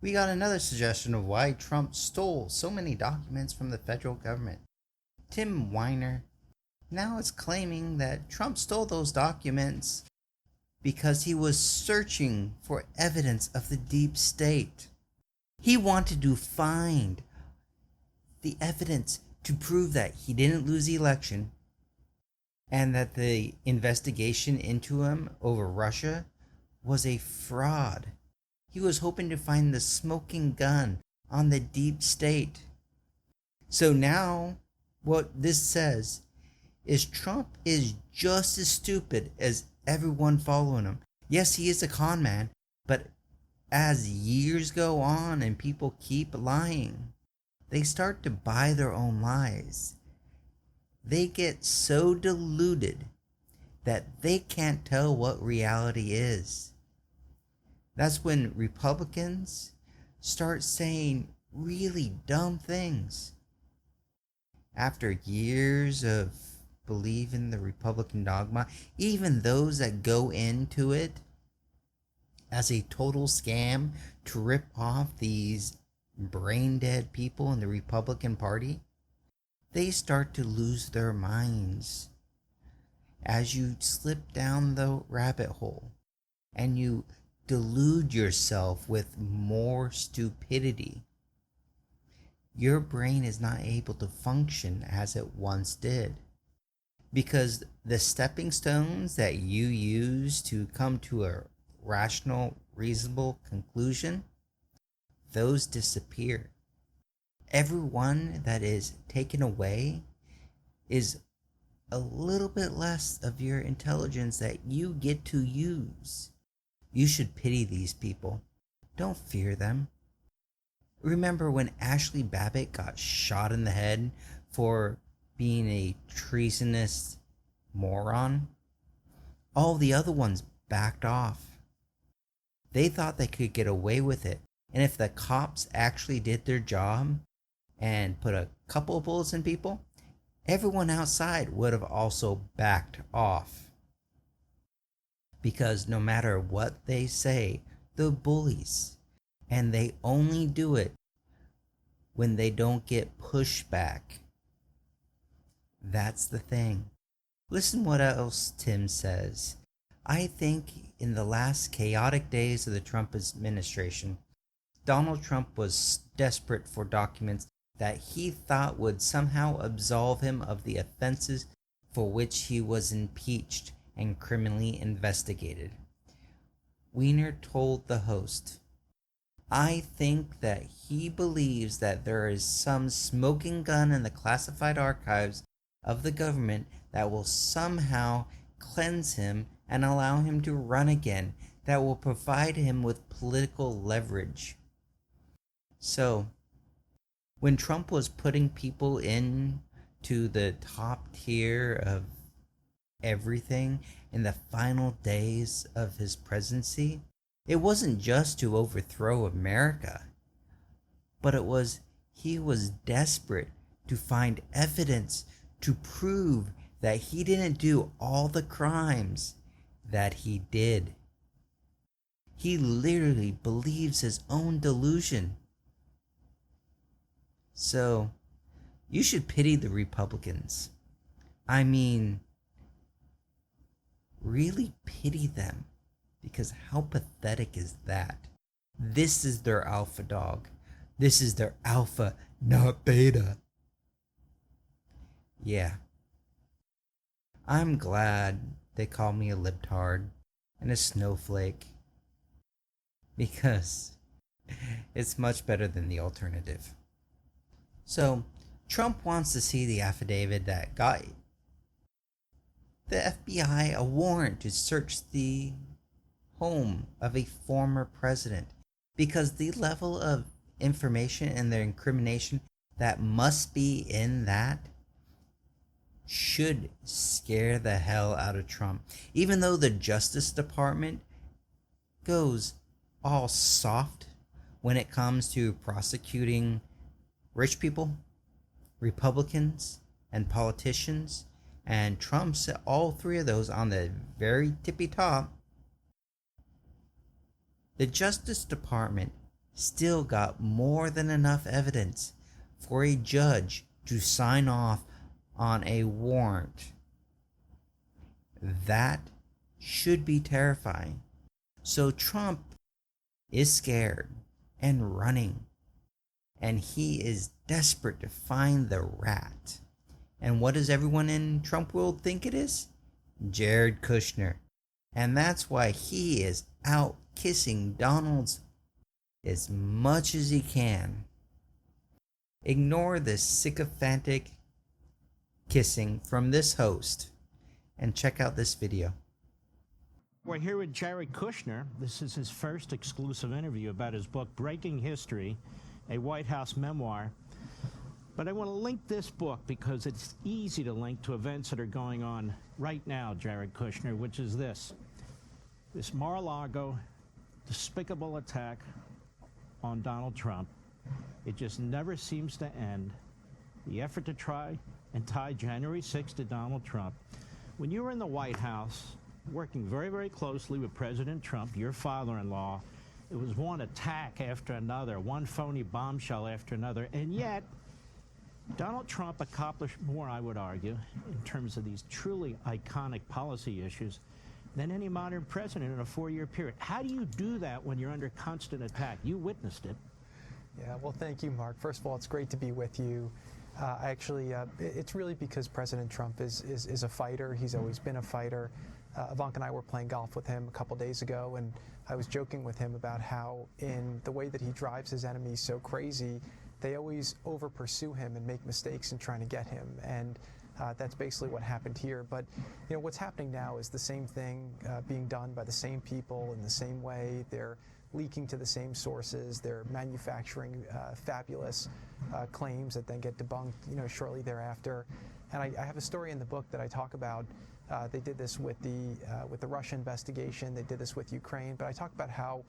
We got another suggestion of why Trump stole so many documents from the federal government. Tim Weiner now is claiming that Trump stole those documents because he was searching for evidence of the deep state. He wanted to find the evidence to prove that he didn't lose the election and that the investigation into him over Russia was a fraud. He was hoping to find the smoking gun on the deep state. So now, what this says is Trump is just as stupid as everyone following him. Yes, he is a con man, but as years go on and people keep lying, they start to buy their own lies. They get so deluded that they can't tell what reality is. That's when Republicans start saying really dumb things. After years of believing the Republican dogma, even those that go into it as a total scam to rip off these brain dead people in the Republican Party, they start to lose their minds as you slip down the rabbit hole and you delude yourself with more stupidity. Your brain is not able to function as it once did because the stepping stones that you use to come to a rational, reasonable conclusion, those disappear. Everyone that is taken away is a little bit less of your intelligence that you get to use. You should pity these people. Don't fear them. Remember when Ashley Babbitt got shot in the head for being a treasonous moron? All the other ones backed off. They thought they could get away with it. And if the cops actually did their job and put a couple of bullets in people, everyone outside would have also backed off. Because no matter what they say, they're bullies. And they only do it when they don't get pushback. That's the thing. Listen what else Tim says. I think in the last chaotic days of the Trump administration, Donald Trump was desperate for documents that he thought would somehow absolve him of the offenses for which he was impeached and criminally investigated. Weiner told the host, I think that he believes that there is some smoking gun in the classified archives of the government that will somehow cleanse him and allow him to run again, that will provide him with political leverage. So, when Trump was putting people in to the top tier of everything in the final days of his presidency, it wasn't just to overthrow America, but he was desperate to find evidence to prove that he didn't do all the crimes that he did. He literally believes his own delusion. So, you should pity the Republicans. I mean, really pity them. Because how pathetic is that? This is their alpha dog. This is their alpha, not beta. Yeah. I'm glad they call me a libtard and a snowflake. Because it's much better than the alternative. So, Trump wants to see the affidavit that got the FBI a warrant to search the home of a former president, because the level of information and the incrimination that must be in that should scare the hell out of Trump. Even though the Justice Department goes all soft when it comes to prosecuting rich people, Republicans, and politicians, and Trump set all three of those on the very tippy top. The Justice Department still got more than enough evidence for a judge to sign off on a warrant. That should be terrifying. So Trump is scared and running, and he is desperate to find the rat. And what does everyone in Trump world think it is? Jared Kushner. And that's why he is out kissing Donald's as much as he can. Ignore the sycophantic kissing from this host and check out this video. We're here with Jared Kushner. This is his first exclusive interview about his book, Breaking History, a White House memoir. But I want to link this book because it's easy to link to events that are going on right now, Jared Kushner, which is this Mar-a-Lago despicable attack on Donald Trump. It just never seems to end. The effort to try and tie January 6th to Donald Trump. When you were in the White House, working very, very closely with President Trump, your father-in-law, it was one attack after another, one phony bombshell after another, and yet Donald Trump accomplished more, I would argue, in terms of these truly iconic policy issues than any modern president in a 4-year period. How do you do that when you're under constant attack? You witnessed it. Yeah, well, thank you, Mark. First of all, it's great to be with you. It's really because President Trump is a fighter. He's always been a fighter. Ivanka and I were playing golf with him a couple days ago, and I was joking with him about how in the way that he drives his enemies so crazy, they always over-pursue him and make mistakes in trying to get him. And that's basically what happened here. But you know what's happening now is the same thing being done by the same people in the same way. They're leaking to the same sources. They're manufacturing fabulous claims that then get debunked, shortly thereafter. And I have a story in the book that I talk about. They did this with the Russia investigation. They did this with Ukraine. But I talk about how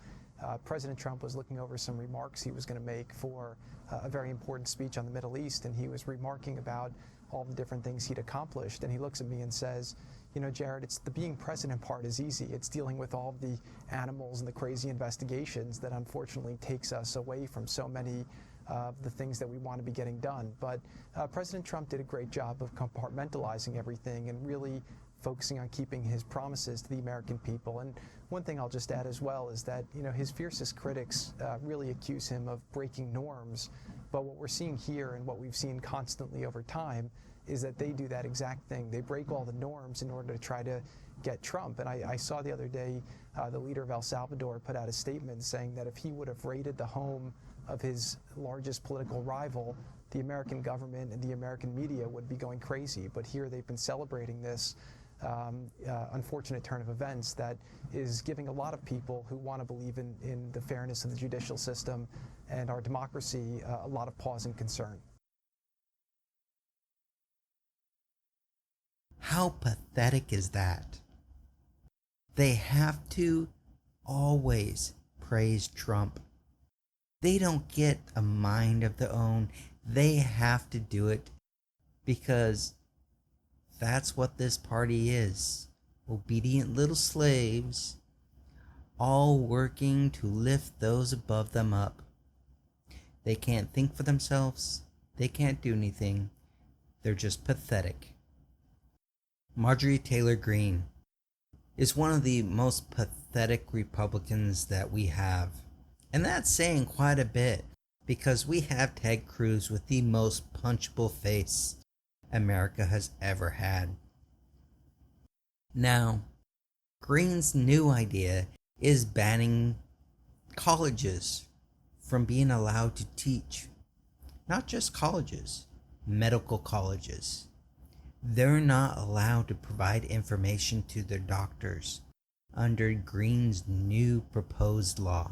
President Trump was looking over some remarks he was going to make for a very important speech on the Middle East, and he was remarking about all the different things he'd accomplished. And he looks at me and says, Jared, it's the being president part is easy. It's dealing with all of the animals and the crazy investigations that unfortunately takes us away from so many of the things that we want to be getting done. But President Trump did a great job of compartmentalizing everything and really focusing on keeping his promises to the American people. And one thing I'll just add as well is that his fiercest critics really accuse him of breaking norms. But what we're seeing here and what we've seen constantly over time is that they do that exact thing. They break all the norms in order to try to get Trump. And I saw the other day the leader of El Salvador put out a statement saying that if he would have raided the home of his largest political rival, the American government and the American media would be going crazy. But here they've been celebrating this unfortunate turn of events that is giving a lot of people who want to believe in the fairness of the judicial system and our democracy a lot of pause and concern. How pathetic is that? They have to always praise Trump. They don't get a mind of their own. They have to do it because that's what this party is. Obedient little slaves, all working to lift those above them up. They can't think for themselves. They can't do anything. They're just pathetic. Marjorie Taylor Greene is one of the most pathetic Republicans that we have. And that's saying quite a bit because we have Ted Cruz with the most punchable face America has ever had. Now, Greene's new idea is banning colleges from being allowed to teach. Not just colleges, medical colleges. They're not allowed to provide information to their doctors under Greene's new proposed law.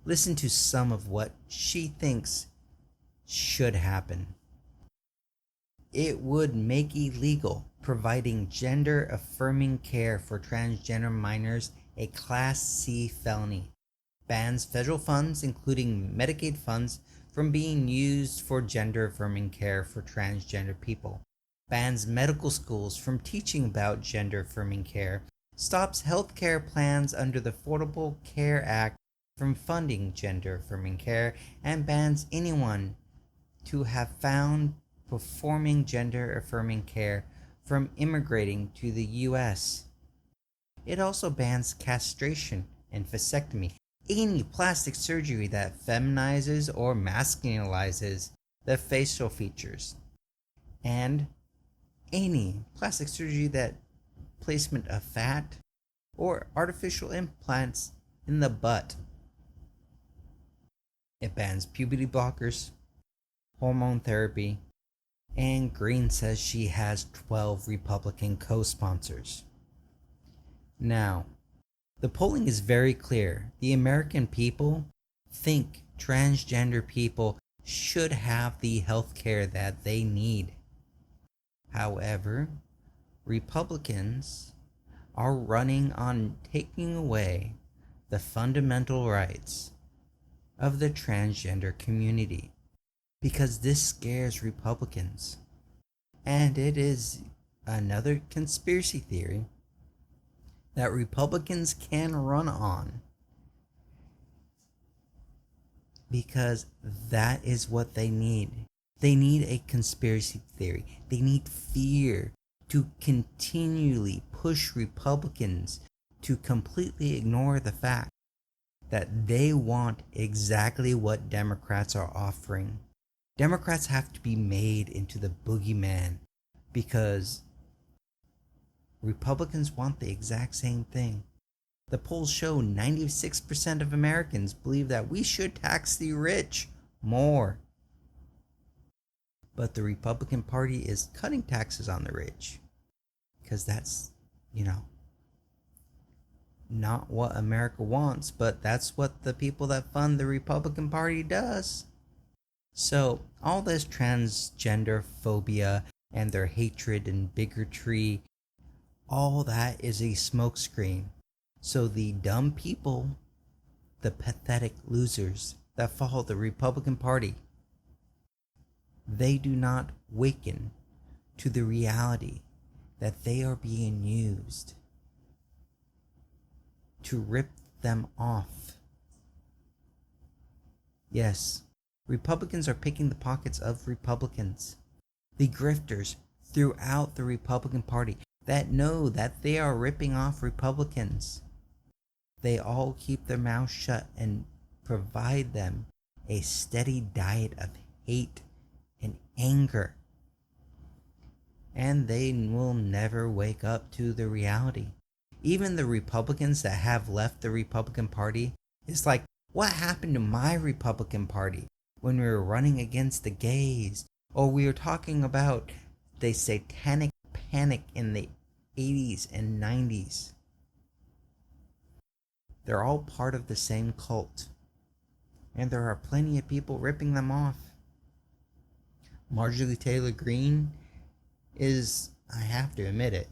Listen to some of what she thinks should happen. It would make illegal providing gender-affirming care for transgender minors a Class C felony. Bans federal funds, including Medicaid funds, from being used for gender-affirming care for transgender people. Bans medical schools from teaching about gender-affirming care. Stops health care plans under the Affordable Care Act from funding gender affirming care and bans anyone to have found performing gender affirming care from immigrating to the US. It also bans castration and vasectomy, any plastic surgery that feminizes or masculinizes the facial features, and any plastic surgery that placement of fat or artificial implants in the butt. It bans puberty blockers, hormone therapy, and Green says she has 12 Republican co-sponsors. Now, the polling is very clear. The American people think transgender people should have the health care that they need. However, Republicans are running on taking away the fundamental rights of the transgender community because this scares Republicans. And it is another conspiracy theory that Republicans can run on because that is what they need. They need a conspiracy theory. They need fear to continually push Republicans to completely ignore the fact that they want exactly what Democrats are offering. Democrats have to be made into the boogeyman because Republicans want the exact same thing. The polls show 96% of Americans believe that we should tax the rich more. But the Republican Party is cutting taxes on the rich because that's, not what America wants, but that's what the people that fund the Republican Party does. So all this transgender phobia and their hatred and bigotry, all that is a smokescreen. So the dumb people, the pathetic losers that follow the Republican Party, they do not waken to the reality that they are being used to rip them off. Yes, Republicans are picking the pockets of Republicans. The grifters throughout the Republican Party that know that they are ripping off Republicans. They all keep their mouths shut and provide them a steady diet of hate and anger. And they will never wake up to the reality. Even the Republicans that have left the Republican Party, it's like, what happened to my Republican Party when we were running against the gays? Or we were talking about the satanic panic in the 80s and 90s. They're all part of the same cult. And there are plenty of people ripping them off. Marjorie Taylor Greene is, I have to admit it,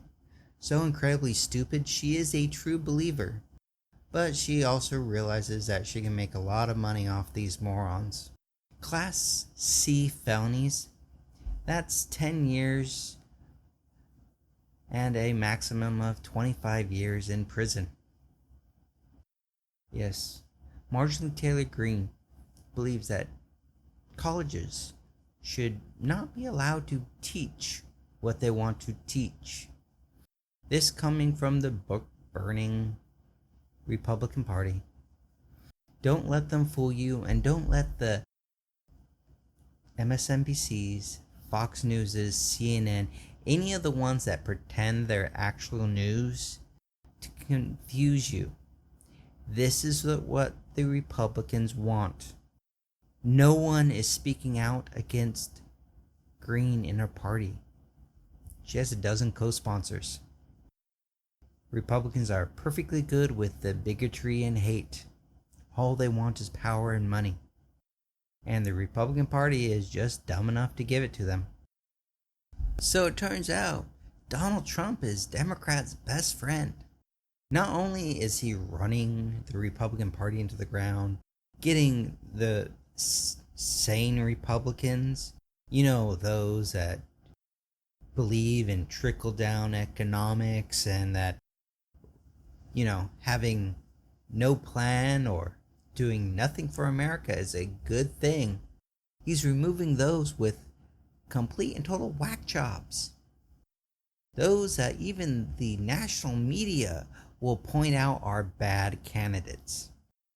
so incredibly stupid. She is a true believer. But she also realizes that she can make a lot of money off these morons. Class C felonies, that's 10 years and a maximum of 25 years in prison. Yes, Marjorie Taylor Greene believes that colleges should not be allowed to teach what they want to teach. This coming from the book-burning Republican Party. Don't let them fool you, and don't let the MSNBCs, Fox Newses, CNN, any of the ones that pretend they're actual news to confuse you. This is what the Republicans want. No one is speaking out against Greene in her party. She has a dozen co-sponsors. Republicans are perfectly good with the bigotry and hate. All they want is power and money. And the Republican Party is just dumb enough to give it to them. So it turns out Donald Trump is Democrats' best friend. Not only is he running the Republican Party into the ground, getting the sane Republicans, those that believe in trickle-down economics and that, having no plan or doing nothing for America is a good thing. He's removing those with complete and total whack jobs. Those that even the national media will point out are bad candidates.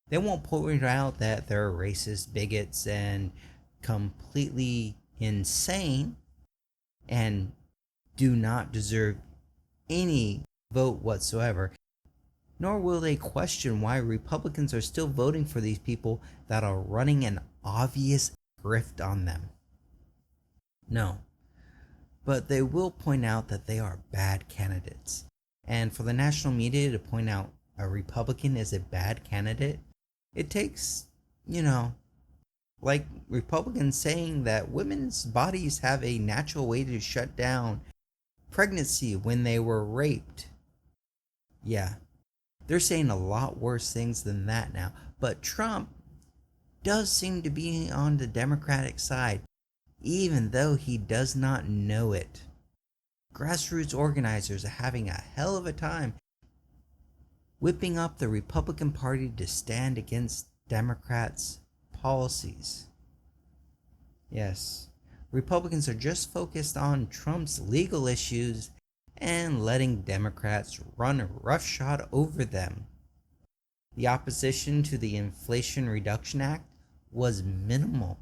They won't point out that they're racist, bigots, and completely insane and do not deserve any vote whatsoever. Nor will they question why Republicans are still voting for these people that are running an obvious grift on them. No. But they will point out that they are bad candidates. And for the national media to point out a Republican is a bad candidate, it takes, like Republicans saying that women's bodies have a natural way to shut down pregnancy when they were raped. Yeah, they're saying a lot worse things than that now. But Trump does seem to be on the Democratic side, even though he does not know it. Grassroots organizers are having a hell of a time whipping up the Republican Party to stand against Democrats' policies. Yes, Republicans are just focused on Trump's legal issues and letting Democrats run roughshod over them. The opposition to the Inflation Reduction Act was minimal.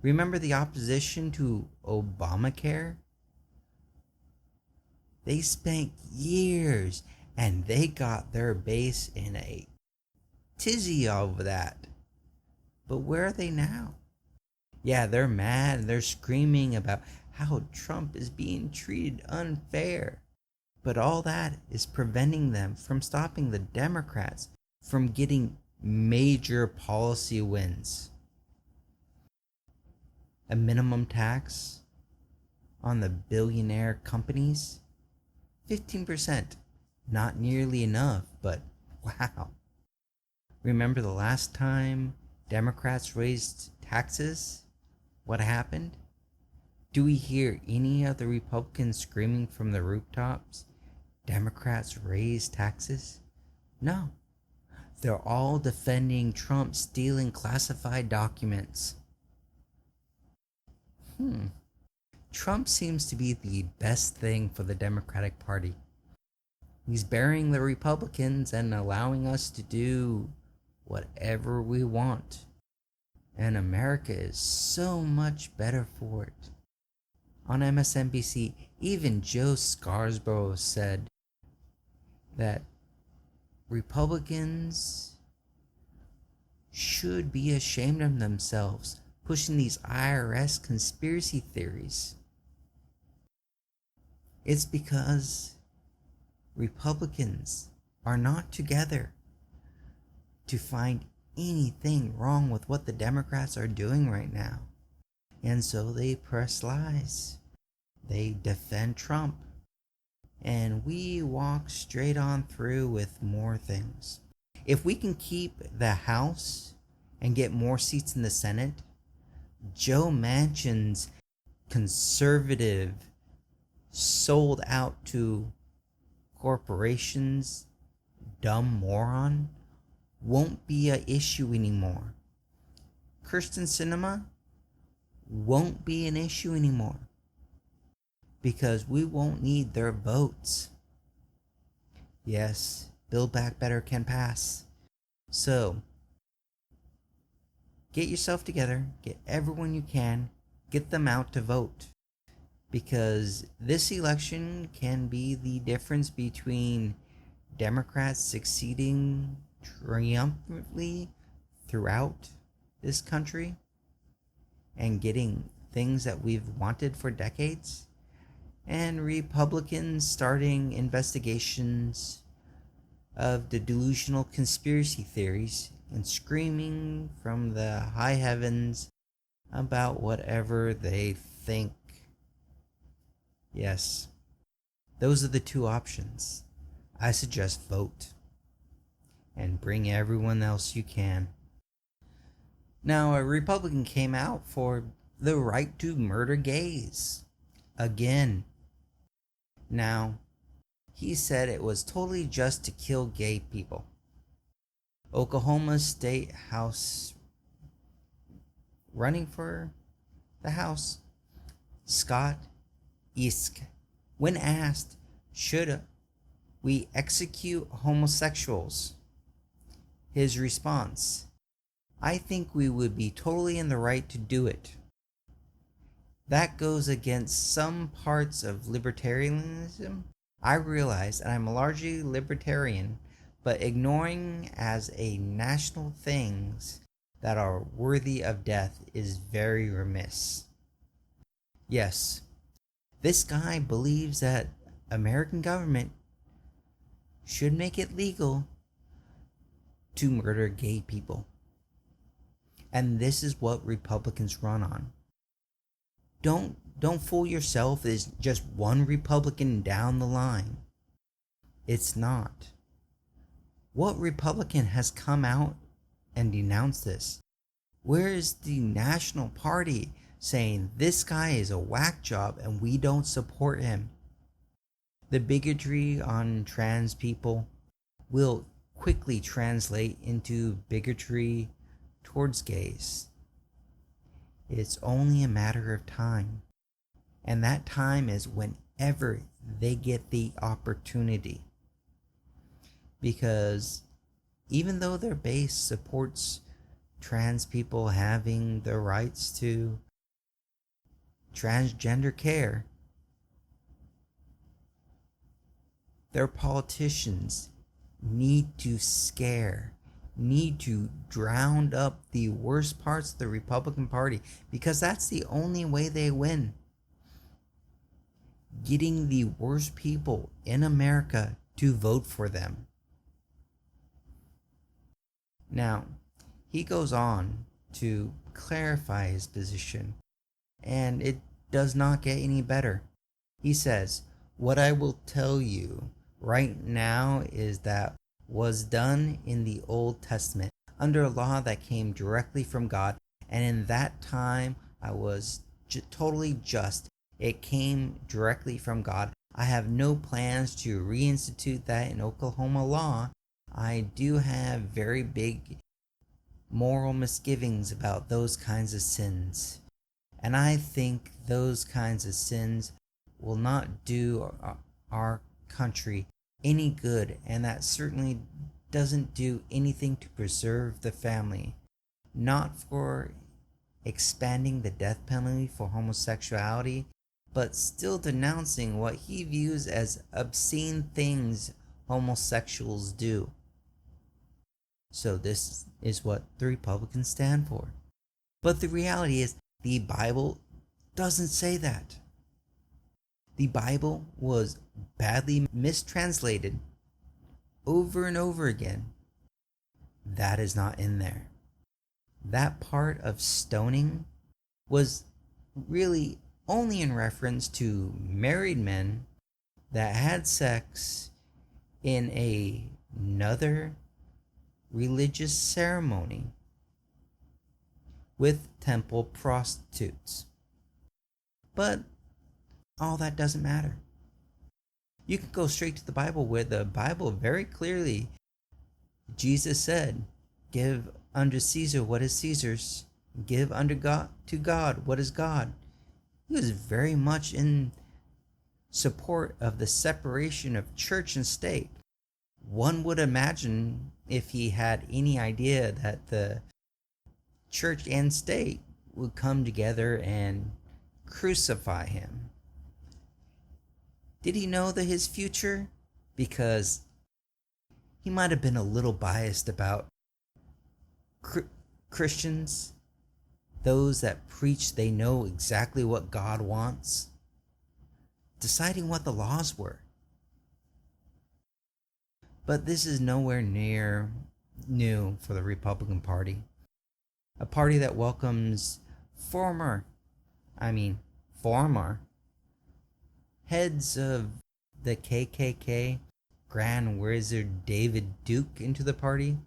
Remember the opposition to Obamacare? They spent years and they got their base in a tizzy over that. But where are they now? Yeah, they're mad and they're screaming about how Trump is being treated unfair. But all that is preventing them from stopping the Democrats from getting major policy wins. A minimum tax on the billionaire companies? 15%. Not nearly enough, but wow. Remember the last time Democrats raised taxes? What happened? Do we hear any of the Republicans screaming from the rooftops, Democrats raise taxes? No. They're all defending Trump stealing classified documents. Trump seems to be the best thing for the Democratic Party. He's burying the Republicans and allowing us to do whatever we want. And America is so much better for it. On MSNBC, even Joe Scarborough said that Republicans should be ashamed of themselves pushing these IRS conspiracy theories. It's because Republicans are not together to find anything wrong with what the Democrats are doing right now. And so they press lies. They defend Trump. And we walk straight on through with more things. If we can keep the House and get more seats in the Senate, Joe Manchin's conservative, sold out to corporations, dumb moron won't be an issue anymore. Kyrsten Sinema won't be an issue anymore because we won't need their votes. Yes, Build Back Better can pass. So, get yourself together, get everyone you can, get them out to vote. Because this election can be the difference between Democrats succeeding triumphantly throughout this country and getting things that we've wanted for decades, and Republicans starting investigations of the delusional conspiracy theories and screaming from the high heavens about whatever they think. Yes, those are the two options. I suggest vote and bring everyone else you can. Now, a Republican came out for the right to murder gays again. Now, he said it was totally just to kill gay people. Oklahoma State House running for the House, Scott Isk, when asked, should we execute homosexuals? His response, I think we would be totally in the right to do it. That goes against some parts of libertarianism. I realize that I'm largely libertarian, but ignoring as a national things that are worthy of death is very remiss. Yes, this guy believes that American government should make it legal to murder gay people. And this is what Republicans run on. Don't fool yourself. It's just one Republican down the line. It's not. What Republican has come out and denounced this? Where is the National Party saying this guy is a whack job and we don't support him? The bigotry on trans people will quickly translate into bigotry towards gays. It's only a matter of time. And that time is whenever they get the opportunity. Because even though their base supports trans people having the rights to transgender care, their politicians need to drown up the worst parts of the Republican Party, because that's the only way they win. Getting the worst people in America to vote for them. Now, he goes on to clarify his position, and it does not get any better. He says, what I will tell you right now is that was done in the Old Testament under a law that came directly from God, and in that time I was totally just. It came directly from God. I have no plans to reinstitute that in Oklahoma law. I do have very big moral misgivings about those kinds of sins, and I think those kinds of sins will not do our country any good, and that certainly doesn't do anything to preserve the family. Not for expanding the death penalty for homosexuality, but still denouncing what he views as obscene things homosexuals do. So this is what the Republicans stand for. But the reality is, the Bible doesn't say that. The Bible was badly mistranslated over and over again. That is not in there. That part of stoning was really only in reference to married men that had sex in another religious ceremony with temple prostitutes. But all that doesn't matter. You can go straight to the Bible, where the Bible very clearly, Jesus said, give unto Caesar what is Caesar's, give unto God to God what is God. He was very much in support of the separation of church and state. One would imagine, if he had any idea, that the church and state would come together and crucify him. Did he know that his future? Because he might have been a little biased about Christians, those that preach they know exactly what God wants, deciding what the laws were. But this is nowhere near new for the Republican Party. A party that welcomes former heads of the KKK, Grand Wizard David Duke, into the party.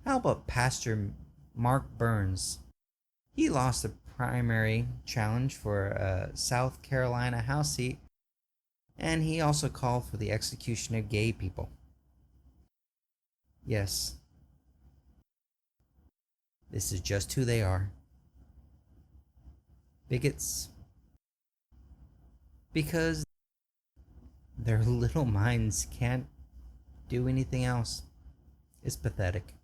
How about Pastor Mark Burns? He lost the primary challenge for a South Carolina House seat, and he also called for the execution of gay people. Yes, This is just who they are. Bigots. Because their little minds can't do anything else. It's pathetic.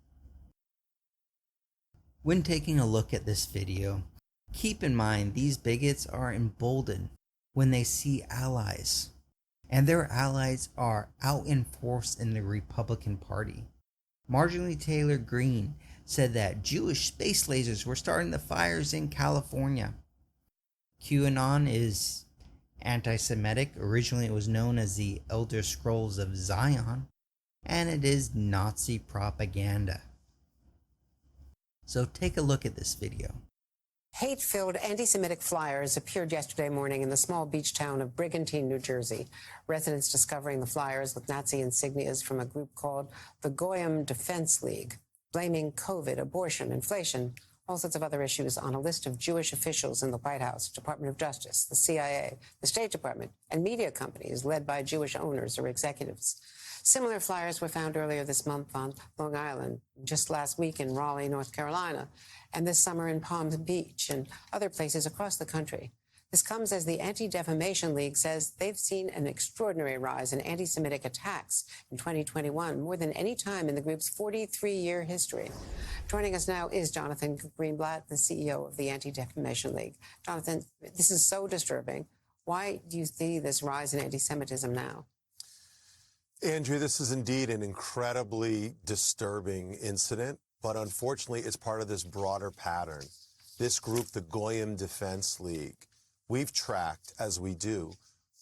When taking a look at this video, keep in mind these bigots are emboldened when they see allies, and their allies are out in force in the Republican Party. Marjorie Taylor Greene said that Jewish space lasers were starting the fires in California. QAnon is anti-Semitic. Originally it was known as the Elder Scrolls of Zion, and it is Nazi propaganda. So take a look at this video. Hate-filled anti-Semitic flyers appeared yesterday morning in the small beach town of Brigantine, New Jersey. Residents discovering the flyers with Nazi insignias from a group called the Goyim Defense League, blaming COVID, abortion, inflation, all sorts of other issues on a list of Jewish officials in the White House, Department of Justice, the CIA, the State Department, and media companies led by Jewish owners or executives. Similar flyers were found earlier this month on Long Island, just last week in Raleigh, North Carolina, and this summer in Palm Beach and other places across the country. This comes as the Anti-Defamation League says they've seen an extraordinary rise in anti-Semitic attacks in 2021, more than any time in the group's 43-year history. Joining us now is Jonathan Greenblatt, the CEO of the Anti-Defamation League. Jonathan, this is so disturbing. Why do you see this rise in anti-Semitism now? Andrew, this is indeed an incredibly disturbing incident, but unfortunately it's part of this broader pattern. This group, the Goyim Defense League, we've tracked, as we do,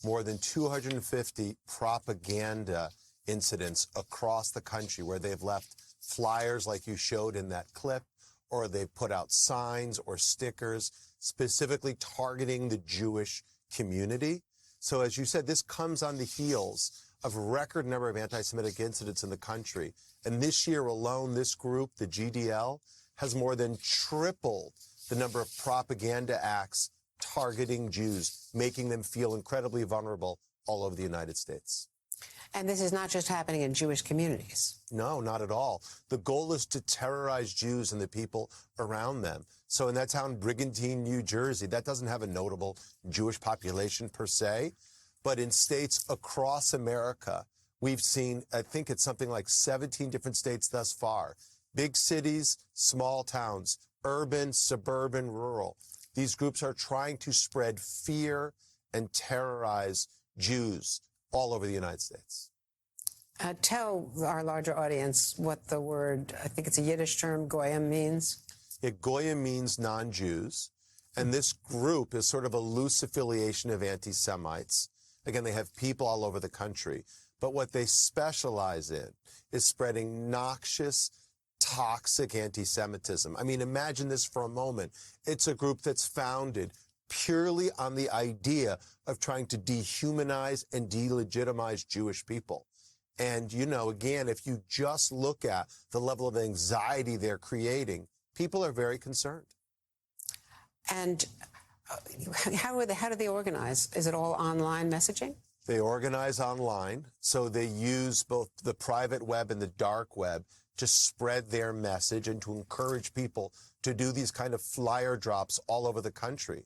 more than 250 propaganda incidents across the country where they've left flyers like you showed in that clip, or they've put out signs or stickers specifically targeting the Jewish community. So as you said, this comes on the heels of a record number of anti-Semitic incidents in the country. And this year alone, this group, the GDL, has more than tripled the number of propaganda acts targeting Jews, making them feel incredibly vulnerable all over the United States. And this is not just happening in Jewish communities. No, not at all. The goal is to terrorize Jews and the people around them. So in that town, Brigantine, New Jersey, that doesn't have a notable Jewish population per se. But in states across America, we've seen, I think it's something like 17 different states thus far. Big cities, small towns, urban, suburban, rural. These groups are trying to spread fear and terrorize Jews all over the United States. Tell our larger audience what the word, I think it's a Yiddish term, Goyim, means. Yeah, Goyim means non-Jews. And this group is sort of a loose affiliation of anti-Semites. Again, they have people all over the country. But what they specialize in is spreading noxious, toxic anti-Semitism. I mean, imagine this for a moment. It's a group that's founded purely on the idea of trying to dehumanize and delegitimize Jewish people. And, you know, again, if you just look at the level of anxiety they're creating, people are very concerned. And how do they organize? Is it all online messaging? They organize online, so they use both the private web and the dark web to spread their message and to encourage people to do these kind of flyer drops all over the country.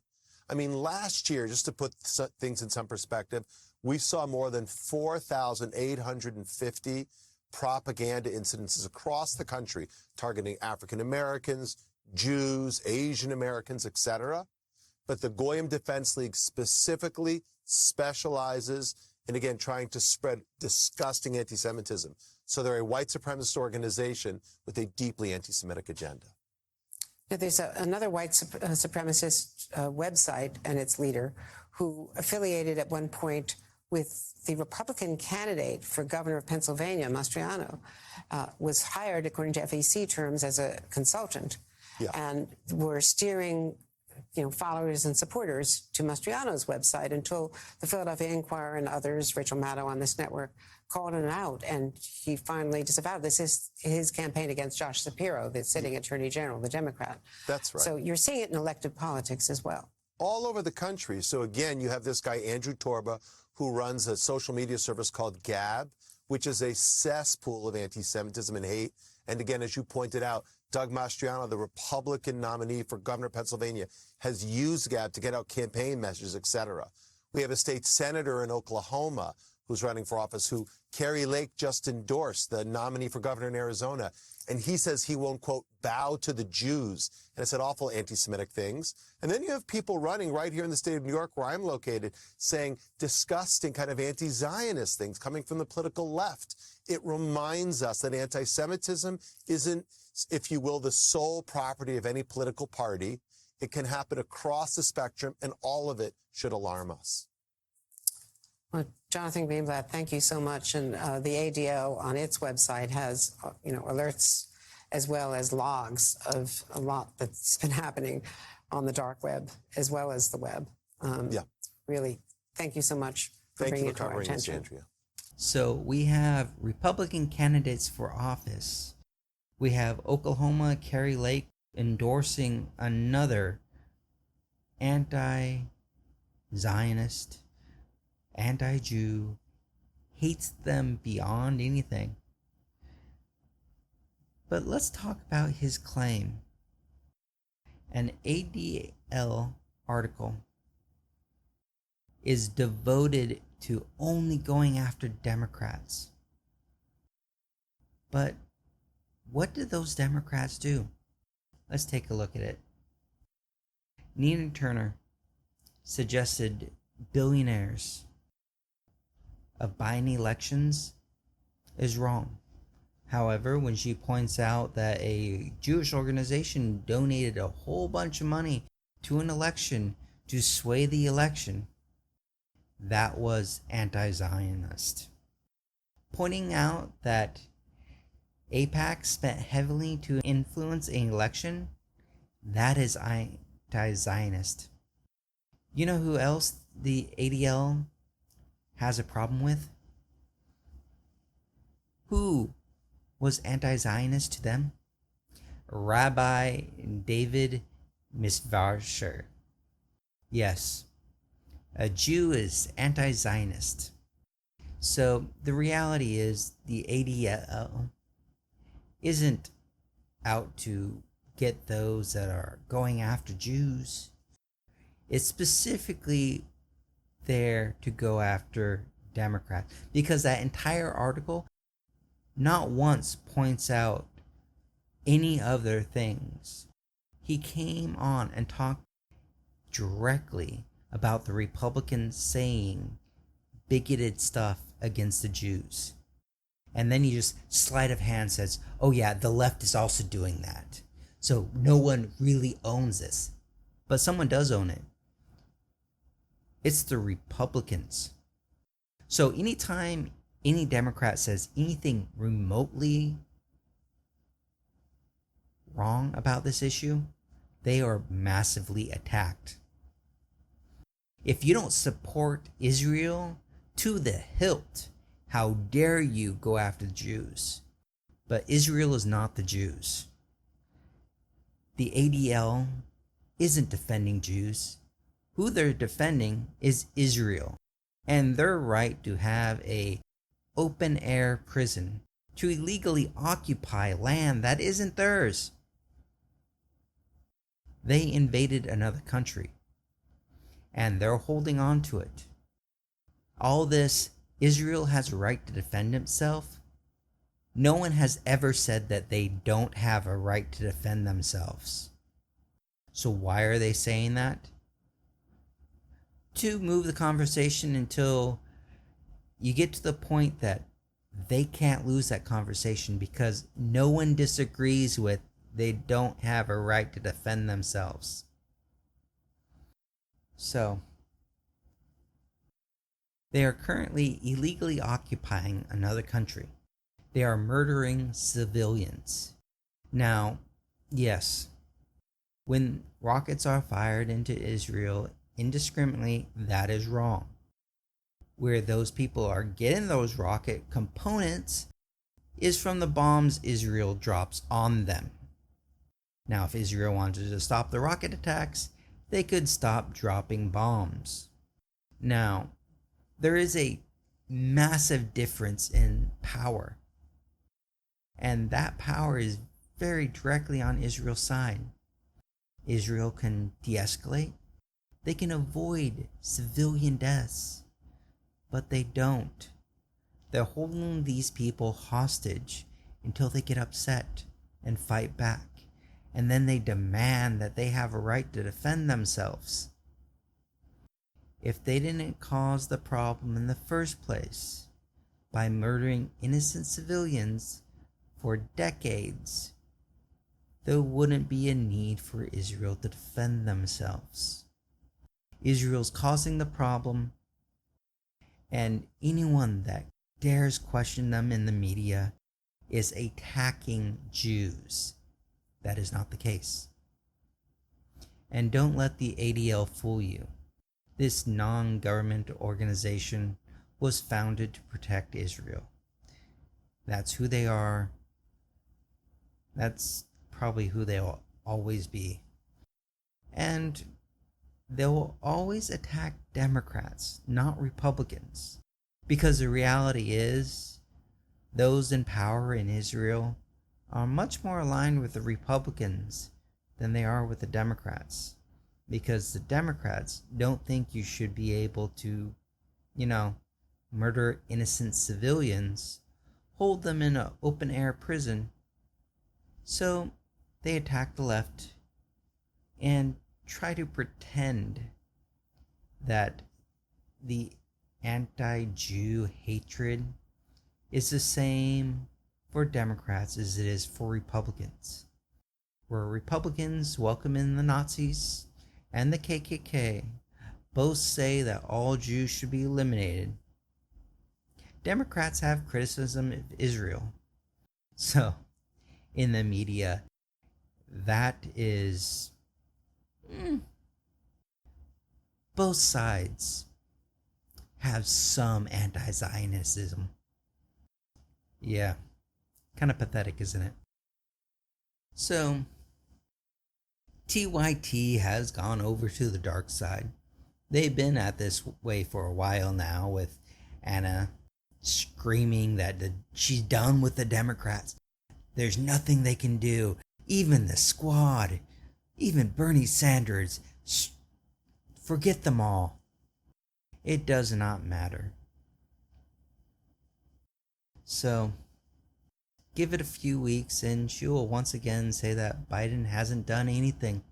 I mean, last year, just to put things in some perspective, we saw more than 4,850 propaganda incidences across the country targeting African Americans, Jews, Asian Americans, etc. But the Goyim Defense League specifically specializes in, again, trying to spread disgusting anti-Semitism. So they're a white supremacist organization with a deeply anti-Semitic agenda. Now, there's another white supremacist website and its leader who affiliated at one point with the Republican candidate for governor of Pennsylvania, Mastriano, was hired, according to FEC terms, as a consultant, and were steering followers and supporters to Mastriano's website until the Philadelphia Inquirer and others, Rachel Maddow on this network, called him out, and he finally disavowed. This is his campaign against Josh Shapiro, the sitting attorney general, the Democrat. That's right. So you're seeing it in elective politics as well. All over the country. So again, you have this guy, Andrew Torba, who runs a social media service called Gab, which is a cesspool of anti-Semitism and hate. And again, as you pointed out, Doug Mastriano, the Republican nominee for governor of Pennsylvania, has used Gab to get out campaign messages, etc. We have a state senator in Oklahoma who's running for office who Carrie Lake just endorsed, the nominee for governor in Arizona. And he says he won't, quote, bow to the Jews. And it said awful anti-Semitic things. And then you have people running right here in the state of New York, where I'm located, saying disgusting kind of anti-Zionist things coming from the political left. It reminds us that anti-Semitism isn't, if you will, the sole property of any political party. It can happen across the spectrum, and all of it should alarm us. Well, Jonathan Greenblatt, thank you so much. And the ADL on its website has, alerts as well as logs of a lot that's been happening on the dark web as well as the web. Really, thank you so much for Thank bringing you it for to our covering this, attention. Andrea. So we have Republican candidates for office. We have Oklahoma Carrie Lake endorsing another anti-Zionist, anti-Jew, hates them beyond anything. But let's talk about his claim. An ADL article is devoted to only going after Democrats. But what did those Democrats do? Let's take a look at it. Nina Turner suggested billionaires of buying elections is wrong. However, when she points out that a Jewish organization donated a whole bunch of money to an election to sway the election, that was anti-Zionist. Pointing out that AIPAC spent heavily to influence an election, that is anti-Zionist. You know who else the ADL has a problem with? Who was anti-Zionist to them? Rabbi David Misvarsher. Yes, a Jew is anti-Zionist. So the reality is the ADL isn't out to get those that are going after Jews. It's specifically there to go after Democrats, because that entire article not once points out any other things. He came on and talked directly about the Republicans saying bigoted stuff against the Jews. And then he just sleight of hand says, oh yeah, the left is also doing that. So no one really owns this. But someone does own it. It's the Republicans. So anytime any Democrat says anything remotely wrong about this issue, they are massively attacked. If you don't support Israel to the hilt, how dare you go after the Jews? But Israel is not the Jews. The ADL isn't defending Jews. Who they're defending is Israel and their right to have a open air prison, to illegally occupy land that isn't theirs. They invaded another country and they're holding on to it. All this, Israel has a right to defend itself. No one has ever said that they don't have a right to defend themselves. So why are they saying that? To move the conversation until you get to the point that they can't lose that conversation because no one disagrees with they don't have a right to defend themselves. So, they are currently illegally occupying another country. They are murdering civilians. Now, yes, when rockets are fired into Israel indiscriminately, that is wrong. Where those people are getting those rocket components is from the bombs Israel drops on them. Now, if Israel wanted to stop the rocket attacks, they could stop dropping bombs. Now, there is a massive difference in power. And that power is very directly on Israel's side. Israel can de-escalate. They can avoid civilian deaths, but they don't. They're holding these people hostage until they get upset and fight back, and then they demand that they have a right to defend themselves. If they didn't cause the problem in the first place by murdering innocent civilians for decades, there wouldn't be a need for Israel to defend themselves. Israel's causing the problem, and anyone that dares question them in the media is attacking Jews. That is not the case. And don't let the ADL fool you. This non-government organization was founded to protect Israel. That's who they are. That's probably who they'll always be. And they will always attack Democrats, not Republicans. Because the reality is, those in power in Israel are much more aligned with the Republicans than they are with the Democrats. Because the Democrats don't think you should be able to, murder innocent civilians, hold them in an open-air prison. So they attack the left and try to pretend that the anti-Jew hatred is the same for Democrats as it is for Republicans. Where Republicans welcome in the Nazis and the KKK, both say that all Jews should be eliminated, Democrats have criticism of Israel. So, in the media, that is both sides have some anti-Zionism. Yeah, kind of pathetic, isn't it? So, TYT has gone over to the dark side. They've been at this way for a while now, with Anna screaming that she's done with the Democrats. There's nothing they can do. Even the squad, even Bernie Sanders, forget them all. It does not matter. So, give it a few weeks and she will once again say that Biden hasn't done anything.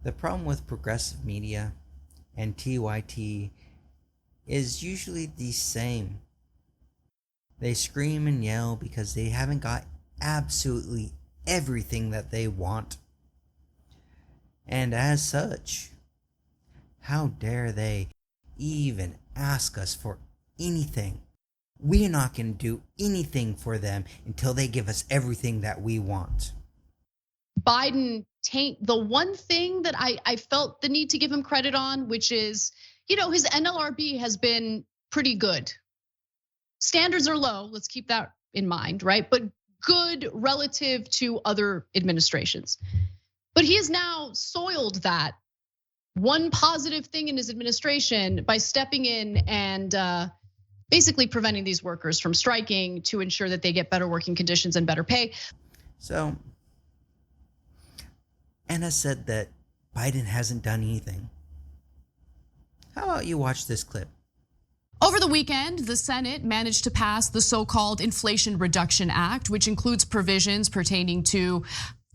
The problem with progressive media and TYT is usually the same. They scream and yell because they haven't got absolutely everything that they want. And as such, how dare they even ask us for anything? We're not going to do anything for them until they give us everything that we want. Biden the one thing that I felt the need to give him credit on, which is, his NLRB has been pretty good. Standards are low, let's keep that in mind, right? But good relative to other administrations. But he has now soiled that one positive thing in his administration by stepping in and basically preventing these workers from striking to ensure that they get better working conditions and better pay. So, Anna said that Biden hasn't done anything. How about you watch this clip? Over the weekend, the Senate managed to pass the so-called Inflation Reduction Act, which includes provisions pertaining to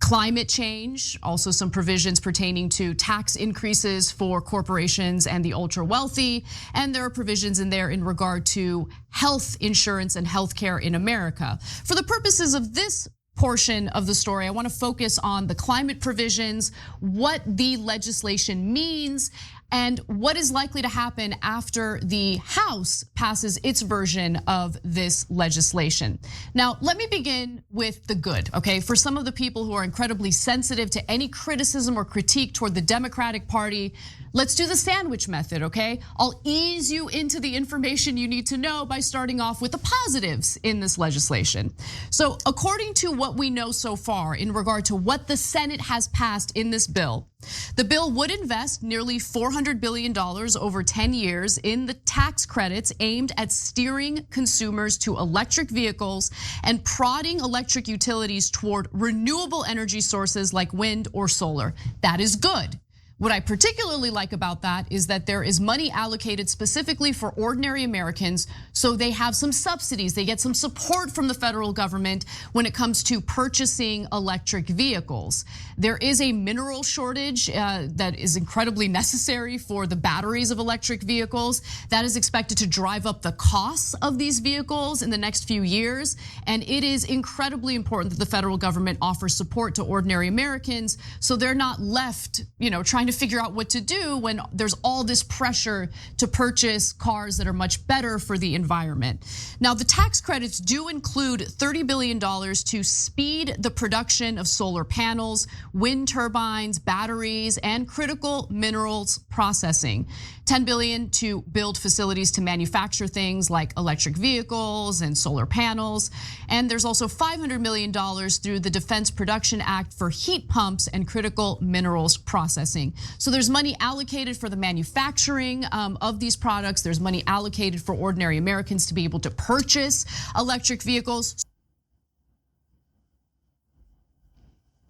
climate change, also some provisions pertaining to tax increases for corporations and the ultra wealthy. And there are provisions in there in regard to health insurance and healthcare in America. For the purposes of this portion of the story, I want to focus on the climate provisions, what the legislation means, and what is likely to happen after the House passes its version of this legislation. Now, let me begin with the good, okay? For some of the people who are incredibly sensitive to any criticism or critique toward the Democratic Party, Let's do the sandwich method, okay? I'll ease you into the information you need to know by starting off with the positives in this legislation. So, according to what we know so far in regard to what the Senate has passed in this bill, the bill would invest nearly $400 billion over 10 years in the tax credits aimed at steering consumers to electric vehicles and prodding electric utilities toward renewable energy sources like wind or solar. That is good. What I particularly like about that is that there is money allocated specifically for ordinary Americans, so they have some subsidies, they get some support from the federal government when it comes to purchasing electric vehicles. There is a mineral shortage that is incredibly necessary for the batteries of electric vehicles. That is expected to drive up the costs of these vehicles in the next few years, and it is incredibly important that the federal government offers support to ordinary Americans so they're not left, trying to figure out what to do when there's all this pressure to purchase cars that are much better for the environment. Now, the tax credits do include $30 billion to speed the production of solar panels, wind turbines, batteries, and critical minerals processing. $10 billion to build facilities to manufacture things like electric vehicles and solar panels. And there's also $500 million through the Defense Production Act for heat pumps and critical minerals processing. So there's money allocated for the manufacturing of these products. There's money allocated for ordinary Americans to be able to purchase electric vehicles.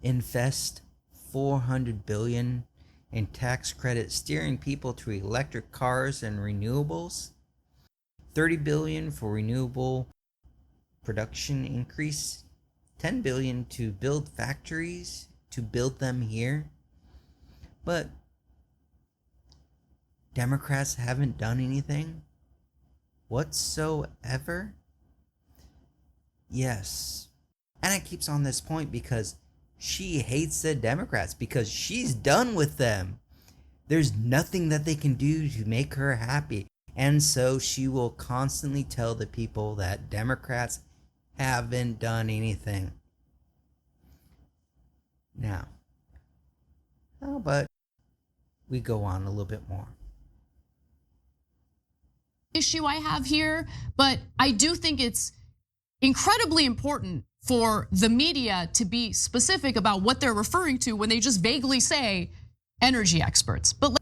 Invest $400 billion in tax credit steering people to electric cars and renewables. $30 billion for renewable production increase. $10 billion to build factories, to build them here. But Democrats haven't done anything whatsoever. Yes. And it keeps on this point because she hates the Democrats because she's done with them. There's nothing that they can do to make her happy. And so she will constantly tell the people that Democrats haven't done anything. Now, how about we go on a little bit more? Issue I have here, but I do think it's incredibly important for the media to be specific about what they're referring to when they just vaguely say energy experts. But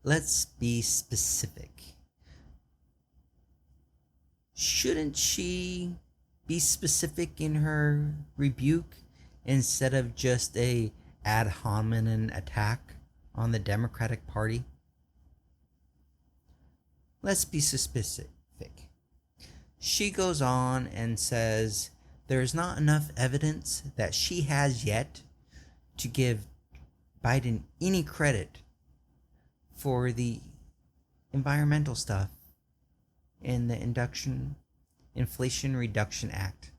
let's be specific. Shouldn't she be specific in her rebuke instead of just a ad hominem attack on the Democratic Party? Let's be specific. She goes on and says there's not enough evidence that she has yet to give Biden any credit for the environmental stuff in the Inflation Reduction Act.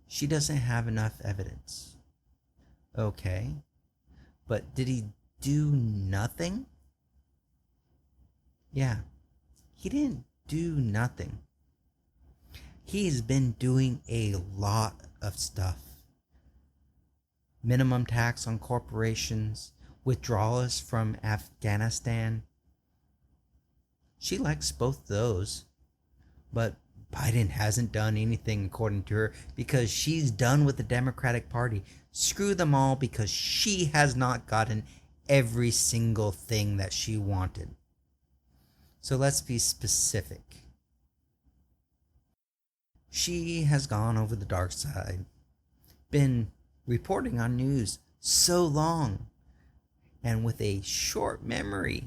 She doesn't have enough evidence. Okay, but did he do nothing? Yeah, he didn't do nothing. He's been doing a lot of stuff. Minimum tax on corporations, withdrawals from Afghanistan. She likes both those, but Biden hasn't done anything according to her because she's done with the Democratic Party. Screw them all because she has not gotten every single thing that she wanted. So let's be specific. She has gone over the dark side, been reporting on news so long, and with a short memory,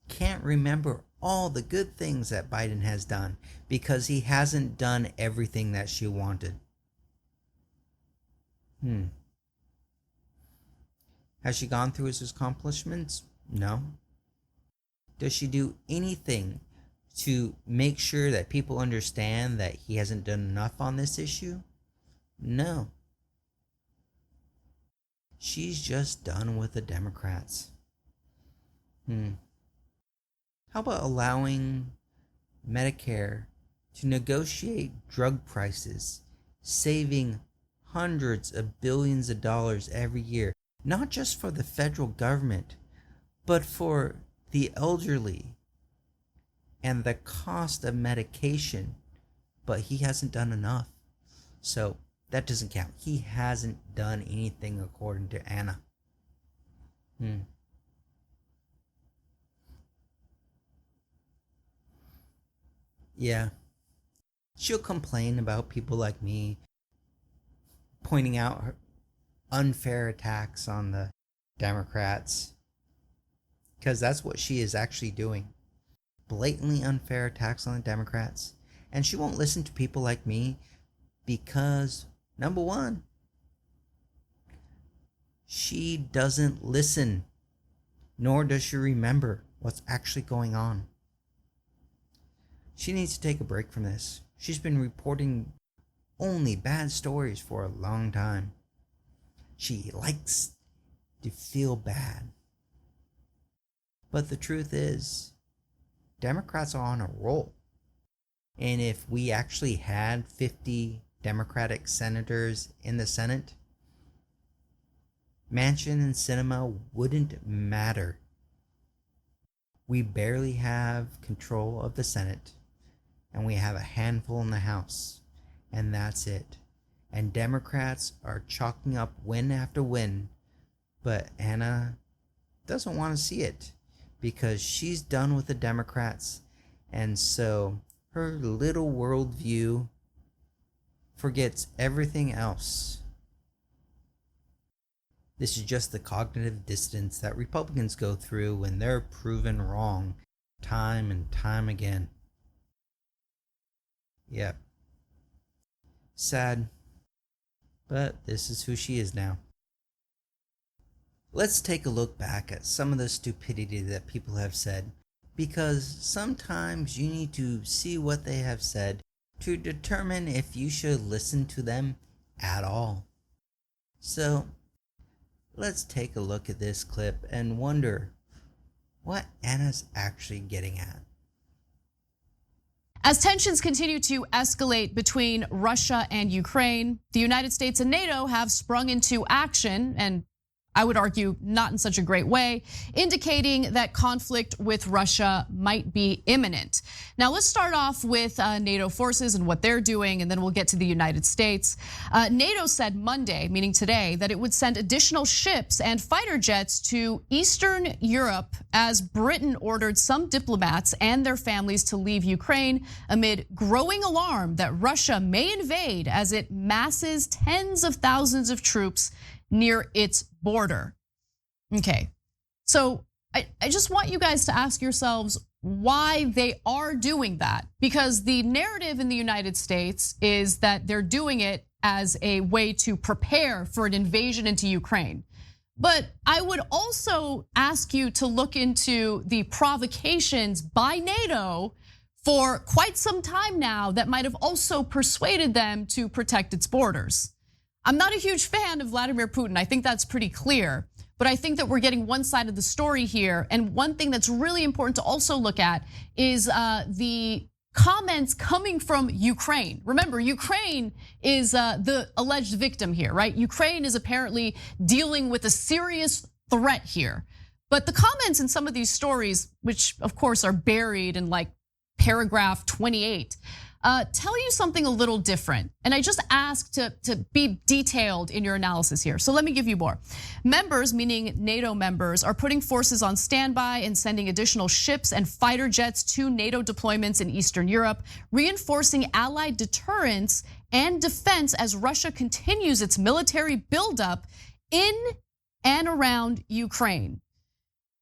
can't remember all the good things that Biden has done because he hasn't done everything that she wanted. Has she gone through his accomplishments? No. Does she do anything to make sure that people understand that he hasn't done enough on this issue? No. She's just done with the Democrats. How about allowing Medicare to negotiate drug prices, saving hundreds of billions of dollars every year not just for the federal government, but for the elderly and the cost of medication. But he hasn't done enough. So that doesn't count. He hasn't done anything according to Anna. Yeah. She'll complain about people like me pointing out her unfair attacks on the Democrats. Because that's what she is actually doing. Blatantly unfair attacks on the Democrats. And she won't listen to people like me because, number one, she doesn't listen, nor does she remember what's actually going on. She needs to take a break from this. She's been reporting only bad stories for a long time. She likes to feel bad. But the truth is, Democrats are on a roll. And if we actually had 50 Democratic senators in the Senate, Manchin and Sinema wouldn't matter. We barely have control of the Senate, and we have a handful in the House, and that's it. And Democrats are chalking up win after win, but Anna doesn't want to see it because she's done with the Democrats, and so her little worldview forgets everything else. This is just the cognitive dissonance that Republicans go through when they're proven wrong time and time again. Yep. Sad. But this is who she is now. Let's take a look back at some of the stupidity that people have said, because sometimes you need to see what they have said to determine if you should listen to them at all. So, let's take a look at this clip and wonder what Anna's actually getting at. As tensions continue to escalate between Russia and Ukraine, the United States and NATO have sprung into action, and I would argue not in such a great way, indicating that conflict with Russia might be imminent. Now let's start off with NATO forces and what they're doing, and then we'll get to the United States. NATO said Monday, meaning today, that it would send additional ships and fighter jets to Eastern Europe as Britain ordered some diplomats and their families to leave Ukraine amid growing alarm that Russia may invade as it masses tens of thousands of troops near its border. Okay, so I just want you guys to ask yourselves why they are doing that, because the narrative in the United States is that they're doing it as a way to prepare for an invasion into Ukraine. But I would also ask you to look into the provocations by NATO for quite some time now that might have also persuaded them to protect its borders. I'm not a huge fan of Vladimir Putin. I think that's pretty clear. But I think that we're getting one side of the story here. And one thing that's really important to also look at is the comments coming from Ukraine. Remember, Ukraine is the alleged victim here, right? Ukraine is apparently dealing with a serious threat here. But the comments in some of these stories, which of course are buried in like paragraph 28, tell you something a little different. And I just ask to be detailed in your analysis here. So let me give you more. Members, meaning NATO members, are putting forces on standby and sending additional ships and fighter jets to NATO deployments in Eastern Europe, reinforcing allied deterrence and defense as Russia continues its military buildup in and around Ukraine.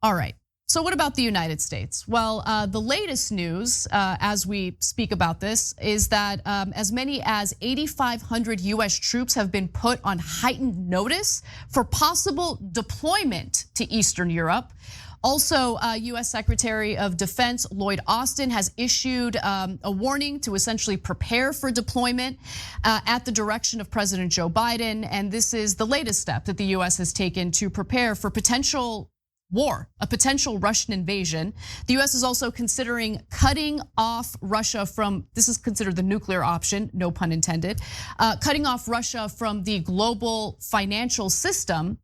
All right. So what about the United States? Well, the latest news as we speak about this is that as many as 8,500 US troops have been put on heightened notice for possible deployment to Eastern Europe. Also, US Secretary of Defense Lloyd Austin has issued a warning to essentially prepare for deployment at the direction of President Joe Biden. And this is the latest step that the US has taken to prepare for potential war, a potential Russian invasion. The US is also considering cutting off Russia from, this is considered the nuclear option, no pun intended, cutting off Russia from the global financial system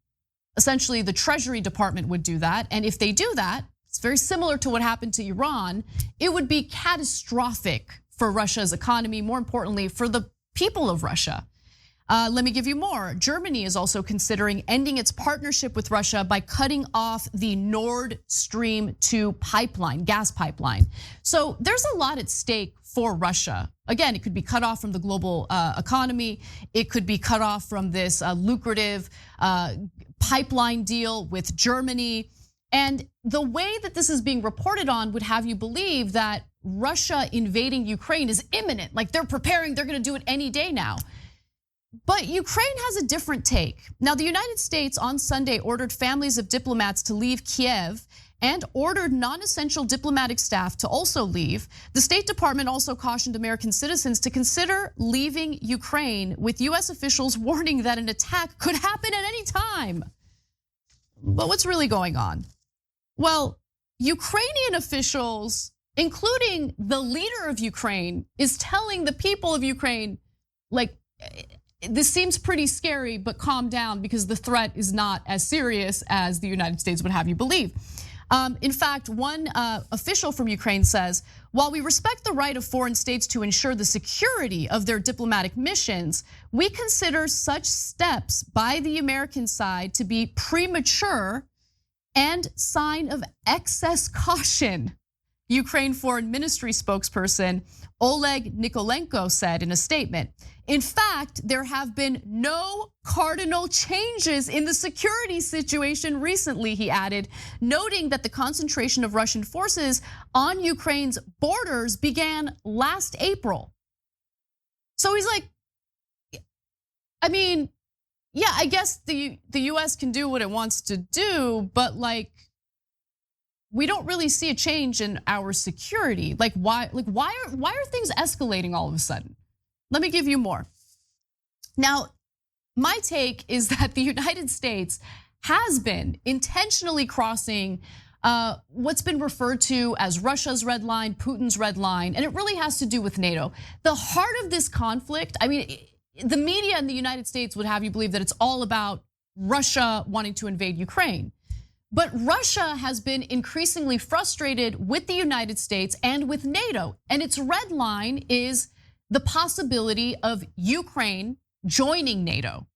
Essentially, the Treasury Department would do that. And if they do that, it's very similar to what happened to Iran. It would be catastrophic for Russia's economy, more importantly, for the people of Russia. Let me give you more. Germany is also considering ending its partnership with Russia by cutting off the Nord Stream 2 pipeline, gas pipeline. So there's a lot at stake for Russia. Again, it could be cut off from the global economy. It could be cut off from this lucrative pipeline deal with Germany. And the way that this is being reported on would have you believe that Russia invading Ukraine is imminent. Like they're preparing, they're gonna do it any day now. But Ukraine has a different take. Now, the United States on Sunday ordered families of diplomats to leave Kiev and ordered non-essential diplomatic staff to also leave. The State Department also cautioned American citizens to consider leaving Ukraine, with US officials warning that an attack could happen at any time. But what's really going on? Well, Ukrainian officials, including the leader of Ukraine, is telling the people of Ukraine, like, this seems pretty scary, but calm down because the threat is not as serious as the United States would have you believe. In fact, one official from Ukraine says, while we respect the right of foreign states to ensure the security of their diplomatic missions, we consider such steps by the American side to be premature and sign of excess caution. Ukraine Foreign Ministry spokesperson Oleg Nikolenko said in a statement. In fact, there have been no cardinal changes in the security situation recently, he added, noting that the concentration of Russian forces on Ukraine's borders began last April. So he's like, I mean, yeah, I guess the US can do what it wants to do, but like, we don't really see a change in our security. Like why are things escalating all of a sudden? Let me give you more. Now, my take is that the United States has been intentionally crossing what's been referred to as Russia's red line, Putin's red line, and it really has to do with NATO. The heart of this conflict, I mean, the media in the United States would have you believe that it's all about Russia wanting to invade Ukraine. But Russia has been increasingly frustrated with the United States and with NATO. And its red line is the possibility of Ukraine joining NATO.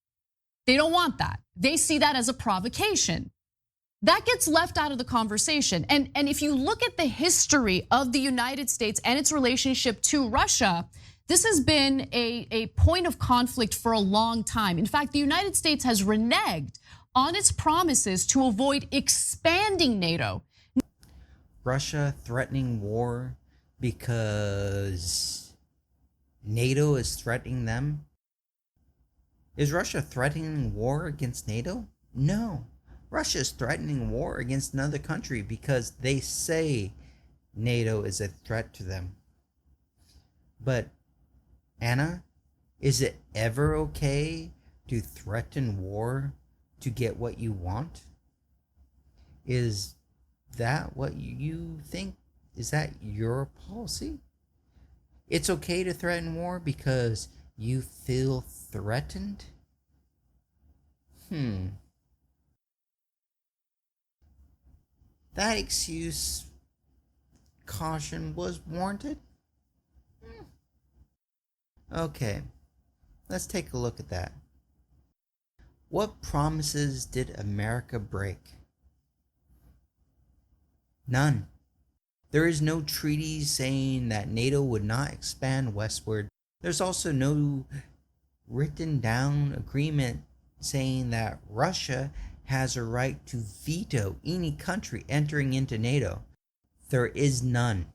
They don't want that. They see that as a provocation. That gets left out of the conversation. And if you look at the history of the United States and its relationship to Russia, this has been a point of conflict for a long time. In fact, the United States has reneged on its promises to avoid expanding NATO. Russia threatening war because NATO is threatening them? Is Russia threatening war against NATO? No. Russia is threatening war against another country because they say NATO is a threat to them. But Anna, is it ever okay to threaten war to get what you want? Is that what you think? Is that your policy? It's okay to threaten war because you feel threatened? That excuse, caution, was warranted? Okay, let's take a look at that. What promises did America break? None. There is no treaty saying that NATO would not expand westward. There's also no written down agreement saying that Russia has a right to veto any country entering into NATO. There is none.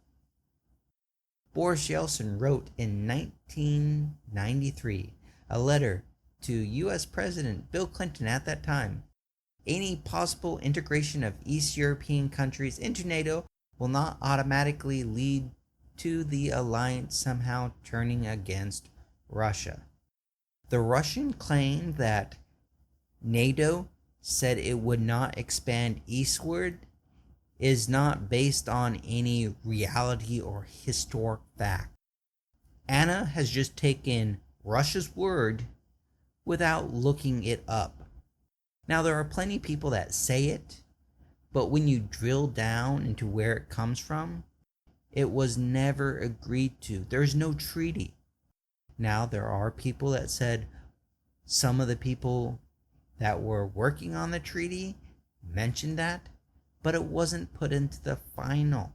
Boris Yeltsin wrote in 1993 a letter to US President Bill Clinton at that time. Any possible integration of East European countries into NATO will not automatically lead to the alliance somehow turning against Russia. The Russian claim that NATO said it would not expand eastward is not based on any reality or historic fact. Anna has just taken Russia's word without looking it up. Now, there are plenty of people that say it, but when you drill down into where it comes from, it was never agreed to. There's no treaty. Now, there are people that said some of the people that were working on the treaty mentioned that, but it wasn't put into the final.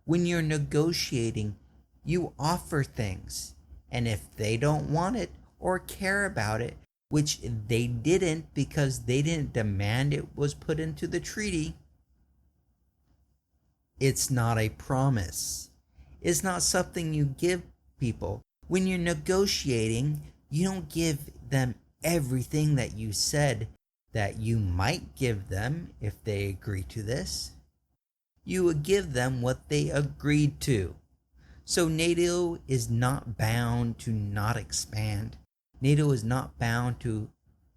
When you're negotiating, you offer things, and if they don't want it or care about it, which they didn't because they didn't demand it was put into the treaty, it's not a promise. It's not something you give people. When you're negotiating, you don't give them everything that you said that you might give them if they agree to this. You would give them what they agreed to. So NATO is not bound to not expand. NATO is not bound to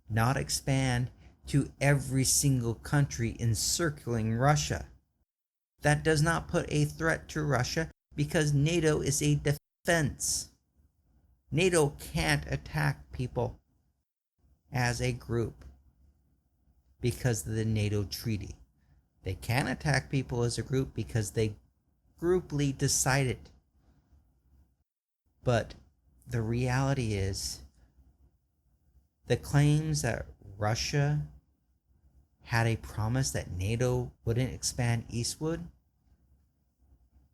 not expand to every single country encircling Russia. That does not put a threat to Russia because NATO is a defense. NATO can't attack people as a group because of the NATO treaty. They can attack people as a group because they grouply decided. But the reality is, the claims that Russia had a promise that NATO wouldn't expand eastward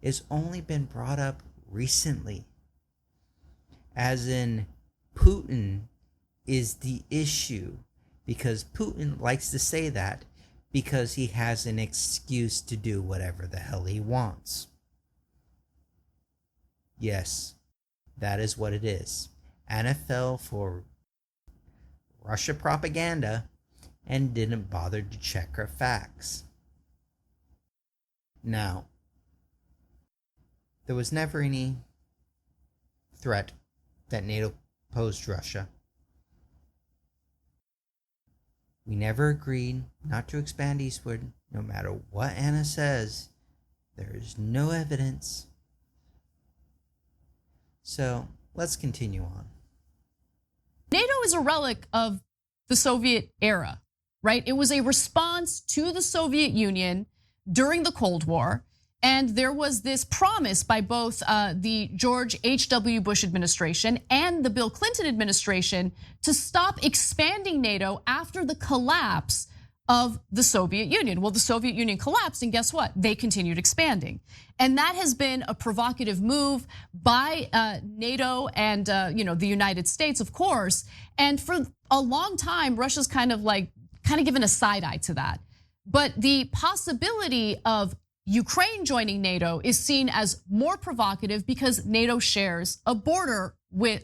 has only been brought up recently. As in, Putin is the issue because Putin likes to say that because he has an excuse to do whatever the hell he wants. Yes, that is what it is. Anna fell for Russia propaganda and didn't bother to check her facts. Now, there was never any threat that NATO posed Russia. We never agreed not to expand eastward, no matter what Anna says. There is no evidence. So, let's continue on. NATO is a relic of the Soviet era, right? It was a response to the Soviet Union during the Cold War. And there was this promise by both the George H.W. Bush administration and the Bill Clinton administration to stop expanding NATO after the collapse of the Soviet Union. Well, the Soviet Union collapsed, and guess what? They continued expanding. And that has been a provocative move by NATO and the United States, of course. And for a long time, Russia's kind of given a side eye to that. But the possibility of Ukraine joining NATO is seen as more provocative because NATO shares a border with,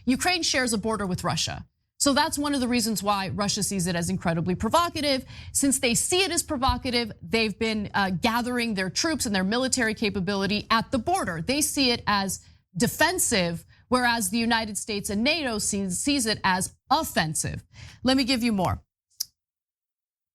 Ukraine shares a border with Russia. So that's one of the reasons why Russia sees it as incredibly provocative. Since they see it as provocative, they've been gathering their troops and their military capability at the border. They see it as defensive, whereas the United States and NATO sees it as offensive. Let me give you more.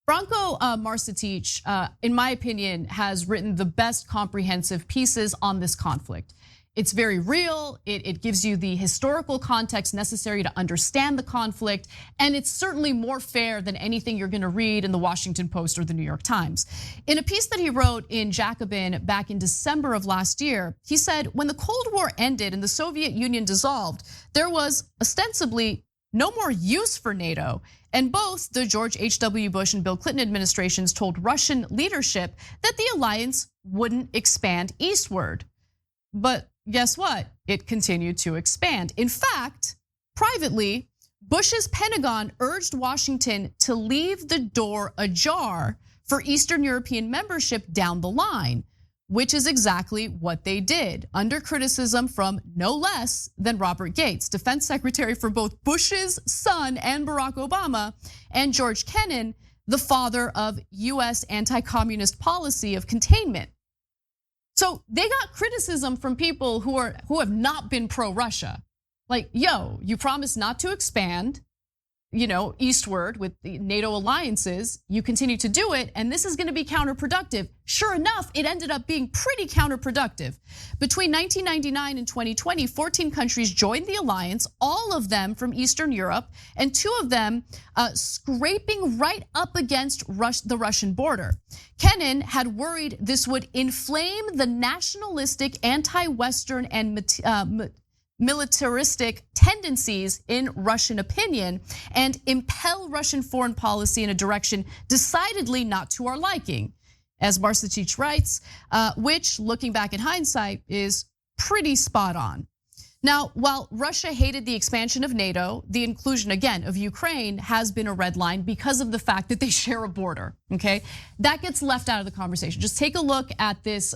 Branko Marcetic, in my opinion, has written the best comprehensive pieces on this conflict. It's very real, it gives you the historical context necessary to understand the conflict, and it's certainly more fair than anything you're gonna read in the Washington Post or the New York Times. In a piece that he wrote in Jacobin back in December of last year, he said, when the Cold War ended and the Soviet Union dissolved, there was ostensibly no more use for NATO. And both the George H.W. Bush and Bill Clinton administrations told Russian leadership that the alliance wouldn't expand eastward. But guess what? It continued to expand. In fact, privately, Bush's Pentagon urged Washington to leave the door ajar for Eastern European membership down the line, which is exactly what they did, under criticism from no less than Robert Gates, defense secretary for both Bush's son and Barack Obama, and George Kennan, the father of US anti-communist policy of containment. So they got criticism from people who have not been pro-Russia. Like, yo, you promised not to expand. eastward with the NATO alliances, you continue to do it, and this is going to be counterproductive. Sure enough, it ended up being pretty counterproductive. Between 1999 and 2020, 14 countries joined the alliance, all of them from Eastern Europe, and 2 of them scraping right up against the Russian border. Kennan had worried this would inflame the nationalistic, anti-Western, and militaristic tendencies in Russian opinion and impel Russian foreign policy in a direction decidedly not to our liking, as Marcetich writes, which, looking back in hindsight, is pretty spot on. Now, while Russia hated the expansion of NATO, the inclusion, again, of Ukraine has been a red line because of the fact that they share a border, okay? That gets left out of the conversation. Just take a look at this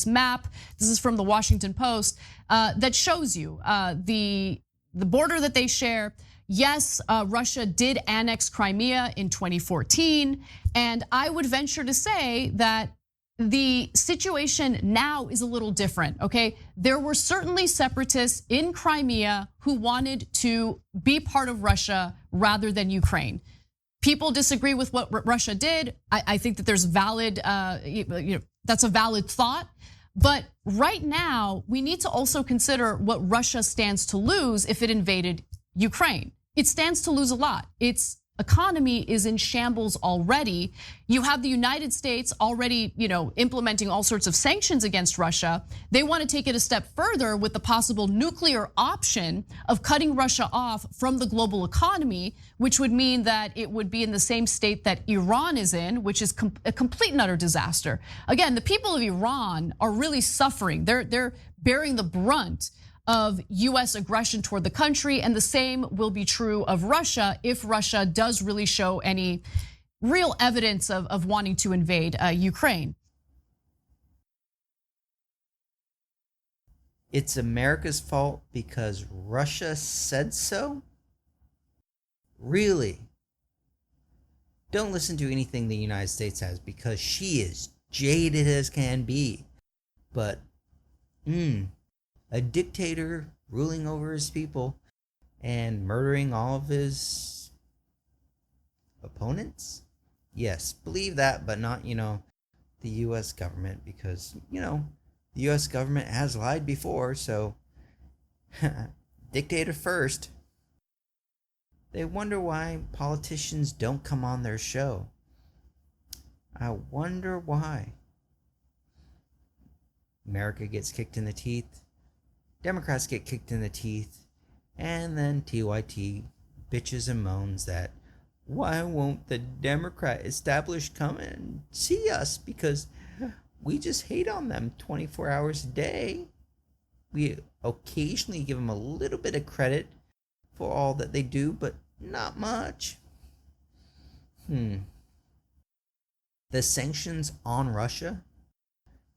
map. This is from the Washington Post that shows you the border that they share. Yes, Russia did annex Crimea in 2014, and I would venture to say that the situation now is a little different, okay? There were certainly separatists in Crimea who wanted to be part of Russia rather than Ukraine. People disagree with what Russia did. I think that there's valid, that's a valid thought. But right now, we need to also consider what Russia stands to lose if it invaded Ukraine. It stands to lose a lot. Its economy is in shambles already. You have the United States already, implementing all sorts of sanctions against Russia. They want to take it a step further with the possible nuclear option of cutting Russia off from the global economy, which would mean that it would be in the same state that Iran is in, which is a complete and utter disaster. Again, the people of Iran are really suffering. They're bearing the brunt of US aggression toward the country, and the same will be true of Russia if Russia does really show any real evidence of wanting to invade Ukraine. It's America's fault because Russia said so? Really? Don't listen to anything the United States has because she is jaded as can be. But, a dictator ruling over his people and murdering all of his opponents? Yes, believe that, but not, the US government, because, the US government has lied before, so dictator first. They wonder why politicians don't come on their show. I wonder why. America gets kicked in the teeth. Democrats get kicked in the teeth, and then TYT bitches and moans that why won't the Democrat establishment come and see us because we just hate on them 24 hours a day. We occasionally give them a little bit of credit for all that they do, but not much. The sanctions on Russia,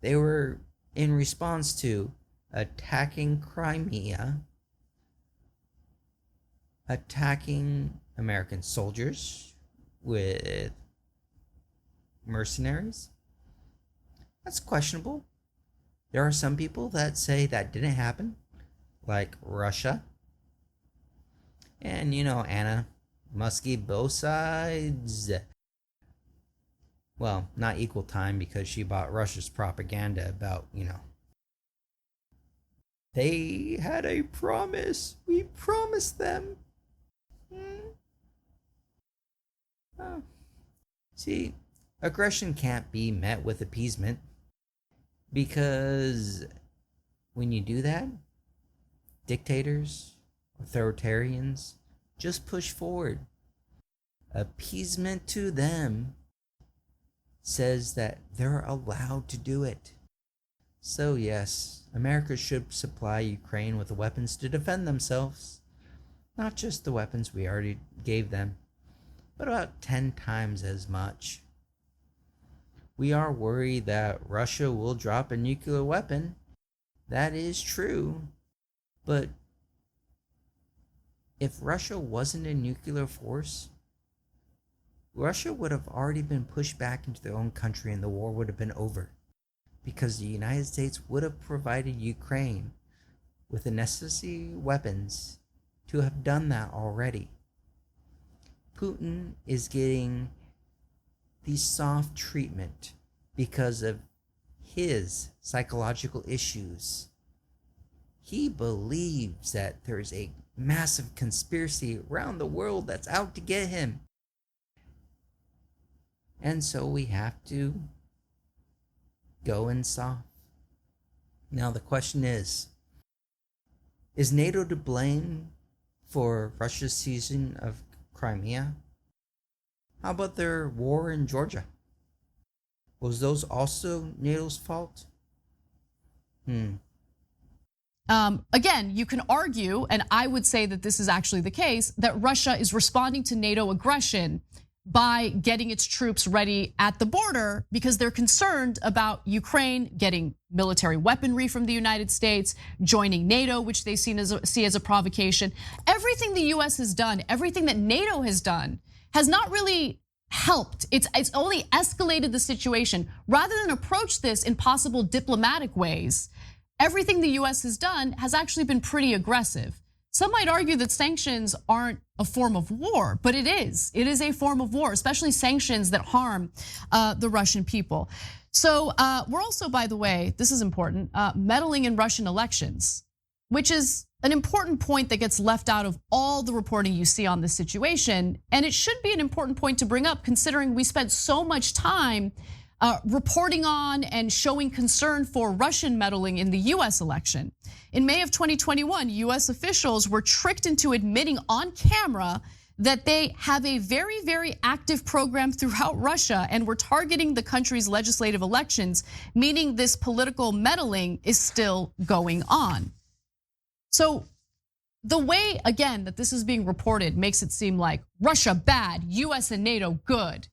they were in response to attacking Crimea, attacking American soldiers with mercenaries. That's questionable. There are some people that say that didn't happen, like Russia. And Anna Muskie, both sides. Well, not equal time because she bought Russia's propaganda about, they had a promise. We promised them. Oh. See, aggression can't be met with appeasement because when you do that, dictators, authoritarians just push forward. Appeasement to them says that they're allowed to do it. So yes, America should supply Ukraine with the weapons to defend themselves. Not just the weapons we already gave them, but about 10 times as much. We are worried that Russia will drop a nuclear weapon. That is true. But if Russia wasn't a nuclear force, Russia would have already been pushed back into their own country and the war would have been over. Because the United States would have provided Ukraine with the necessary weapons to have done that already. Putin is getting the soft treatment because of his psychological issues. He believes that there is a massive conspiracy around the world that's out to get him. And so we have to go in soft. Now the question is NATO to blame for Russia's seizing of Crimea? How about their war in Georgia? Was those also NATO's fault? Again, you can argue, and I would say that this is actually the case, that Russia is responding to NATO aggression by getting its troops ready at the border because they're concerned about Ukraine getting military weaponry from the United States, joining NATO, which they see as a provocation. Everything the US has done, everything that NATO has done, has not really helped. It's only escalated the situation. Rather than approach this in possible diplomatic ways, everything the US has done has actually been pretty aggressive. Some might argue that sanctions aren't a form of war, but it is. It is a form of war, especially sanctions that harm the Russian people. So we're also, by the way, this is important, meddling in Russian elections, which is an important point that gets left out of all the reporting you see on this situation. And it should be an important point to bring up considering we spent so much time reporting on and showing concern for Russian meddling in the US election. In May of 2021, US officials were tricked into admitting on camera that they have a very, very active program throughout Russia and were targeting the country's legislative elections, meaning this political meddling is still going on. So the way, again, that this is being reported makes it seem like Russia bad, US and NATO good.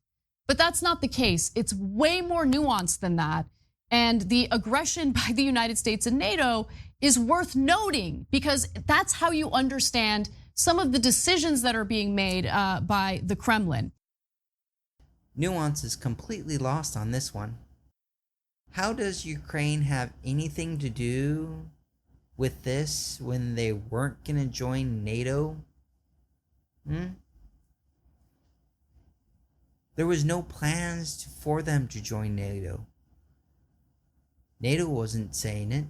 But that's not the case. It's way more nuanced than that. And the aggression by the United States and NATO is worth noting because that's how you understand some of the decisions that are being made by the Kremlin. Nuance is completely lost on this one. How does Ukraine have anything to do with this when they weren't going to join NATO? There was no plans for them to join NATO. NATO wasn't saying it.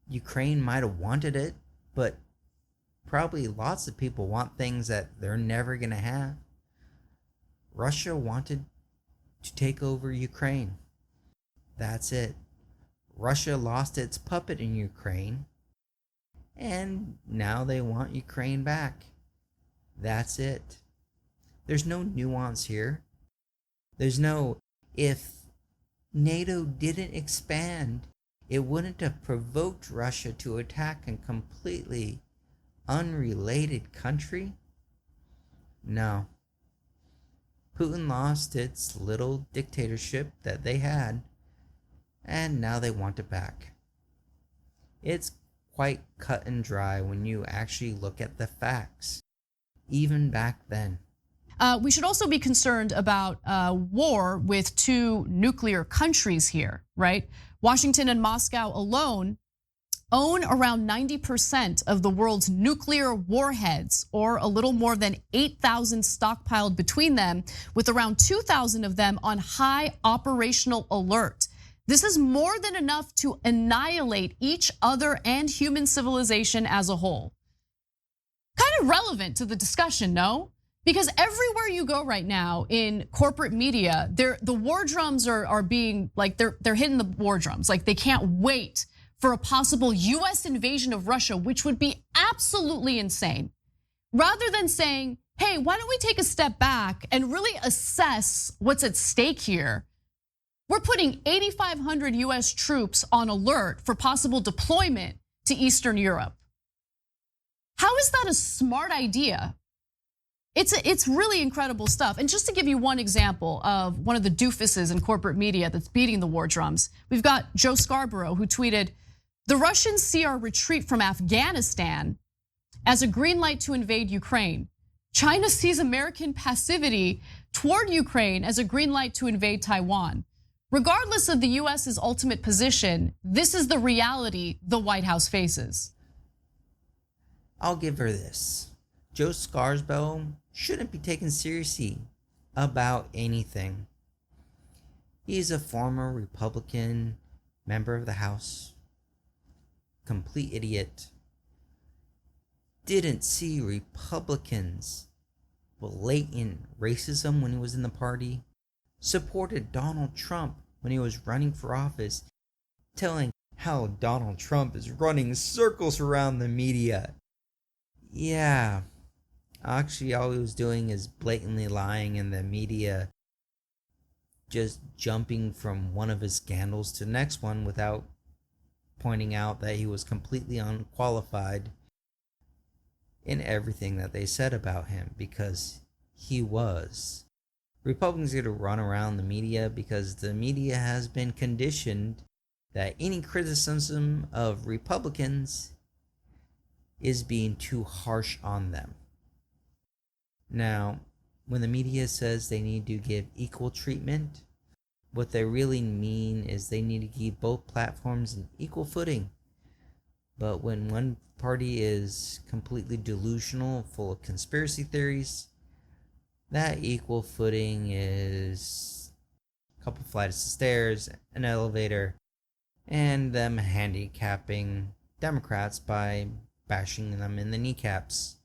Ukraine might have wanted it, but probably lots of people want things that they're never going to have. Russia wanted to take over Ukraine. That's it. Russia lost its puppet in Ukraine, and now they want Ukraine back. That's it. There's no nuance here. There's no, if NATO didn't expand, it wouldn't have provoked Russia to attack a completely unrelated country. No. Putin lost its little dictatorship that they had, and now they want it back. It's quite cut and dry when you actually look at the facts, even back then. We should also be concerned about war with two nuclear countries here, right? Washington and Moscow alone own around 90% of the world's nuclear warheads, or a little more than 8,000 stockpiled between them, with around 2,000 of them on high operational alert. This is more than enough to annihilate each other and human civilization as a whole. Kind of relevant to the discussion, no? Because everywhere you go right now in corporate media, the war drums are being like they're hitting the war drums. Like they can't wait for a possible US invasion of Russia, which would be absolutely insane. Rather than saying, hey, why don't we take a step back and really assess what's at stake here? We're putting 8,500 US troops on alert for possible deployment to Eastern Europe. How is that a smart idea? It's really incredible stuff. And just to give you one example of one of the doofuses in corporate media that's beating the war drums, we've got Joe Scarborough, who tweeted, "The Russians see our retreat from Afghanistan as a green light to invade Ukraine. China sees American passivity toward Ukraine as a green light to invade Taiwan. Regardless of the US's ultimate position, this is the reality the White House faces." I'll give her this. Joe Scarborough shouldn't be taken seriously about anything. He's a former Republican member of the House. Complete idiot. Didn't see Republicans' blatant racism when he was in the party. Supported Donald Trump when he was running for office, telling how Donald Trump is running circles around the media. Yeah, actually all he was doing is blatantly lying, and the media just jumping from one of his scandals to the next one without pointing out that he was completely unqualified in everything that they said about him, because he was. Republicans are going to run around the media because the media has been conditioned that any criticism of Republicans is being too harsh on them. Now, when the media says they need to give equal treatment, what they really mean is they need to give both platforms an equal footing. But when one party is completely delusional, full of conspiracy theories, that equal footing is a couple flights of stairs, an elevator, and them handicapping Democrats by bashing them in the kneecaps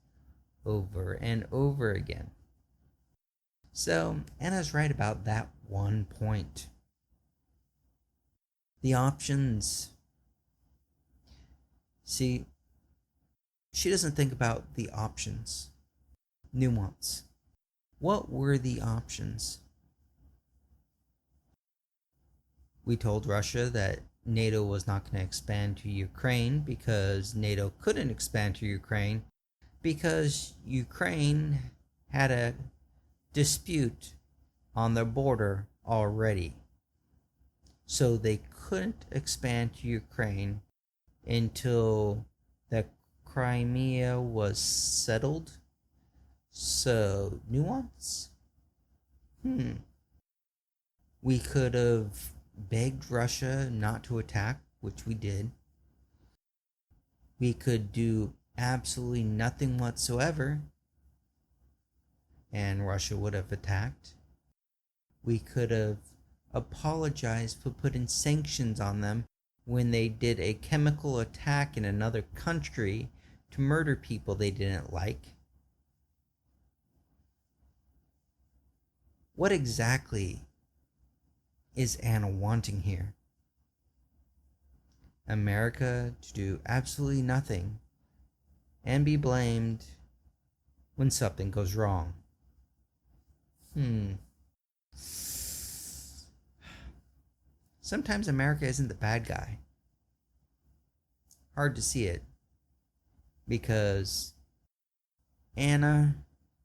over and over again. So, Anna's right about that one point. The options. See, she doesn't think about the options. Nuance. What were the options? We told Russia that NATO was not going to expand to Ukraine because NATO couldn't expand to Ukraine because Ukraine had a dispute on their border already. So they couldn't expand to Ukraine until the Crimea was settled. So, nuance? We could have begged Russia not to attack, which we did. We could do absolutely nothing whatsoever, and Russia would have attacked. We could have apologized for putting sanctions on them when they did a chemical attack in another country to murder people they didn't like. What exactly is Anna wanting here? America to do absolutely nothing and be blamed when something goes wrong. Sometimes America isn't the bad guy. Hard to see it, because Anna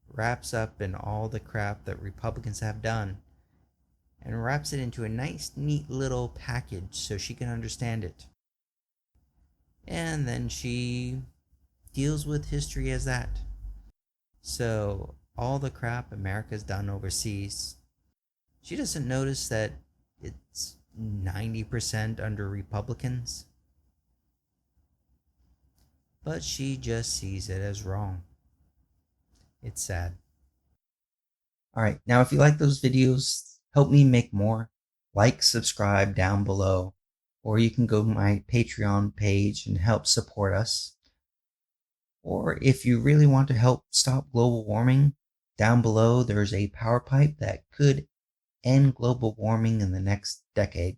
wraps up in all the crap that Republicans have done and wraps it into a nice, neat little package so she can understand it. And then she deals with history as that. So all the crap America's done overseas, she doesn't notice that it's 90% under Republicans. But she just sees it as wrong. It's sad. Alright, now if you like those videos, help me make more. Like, subscribe down below. Or you can go to my Patreon page and help support us. Or if you really want to help stop global warming, down below there's a power pipe that could end global warming in the next decade.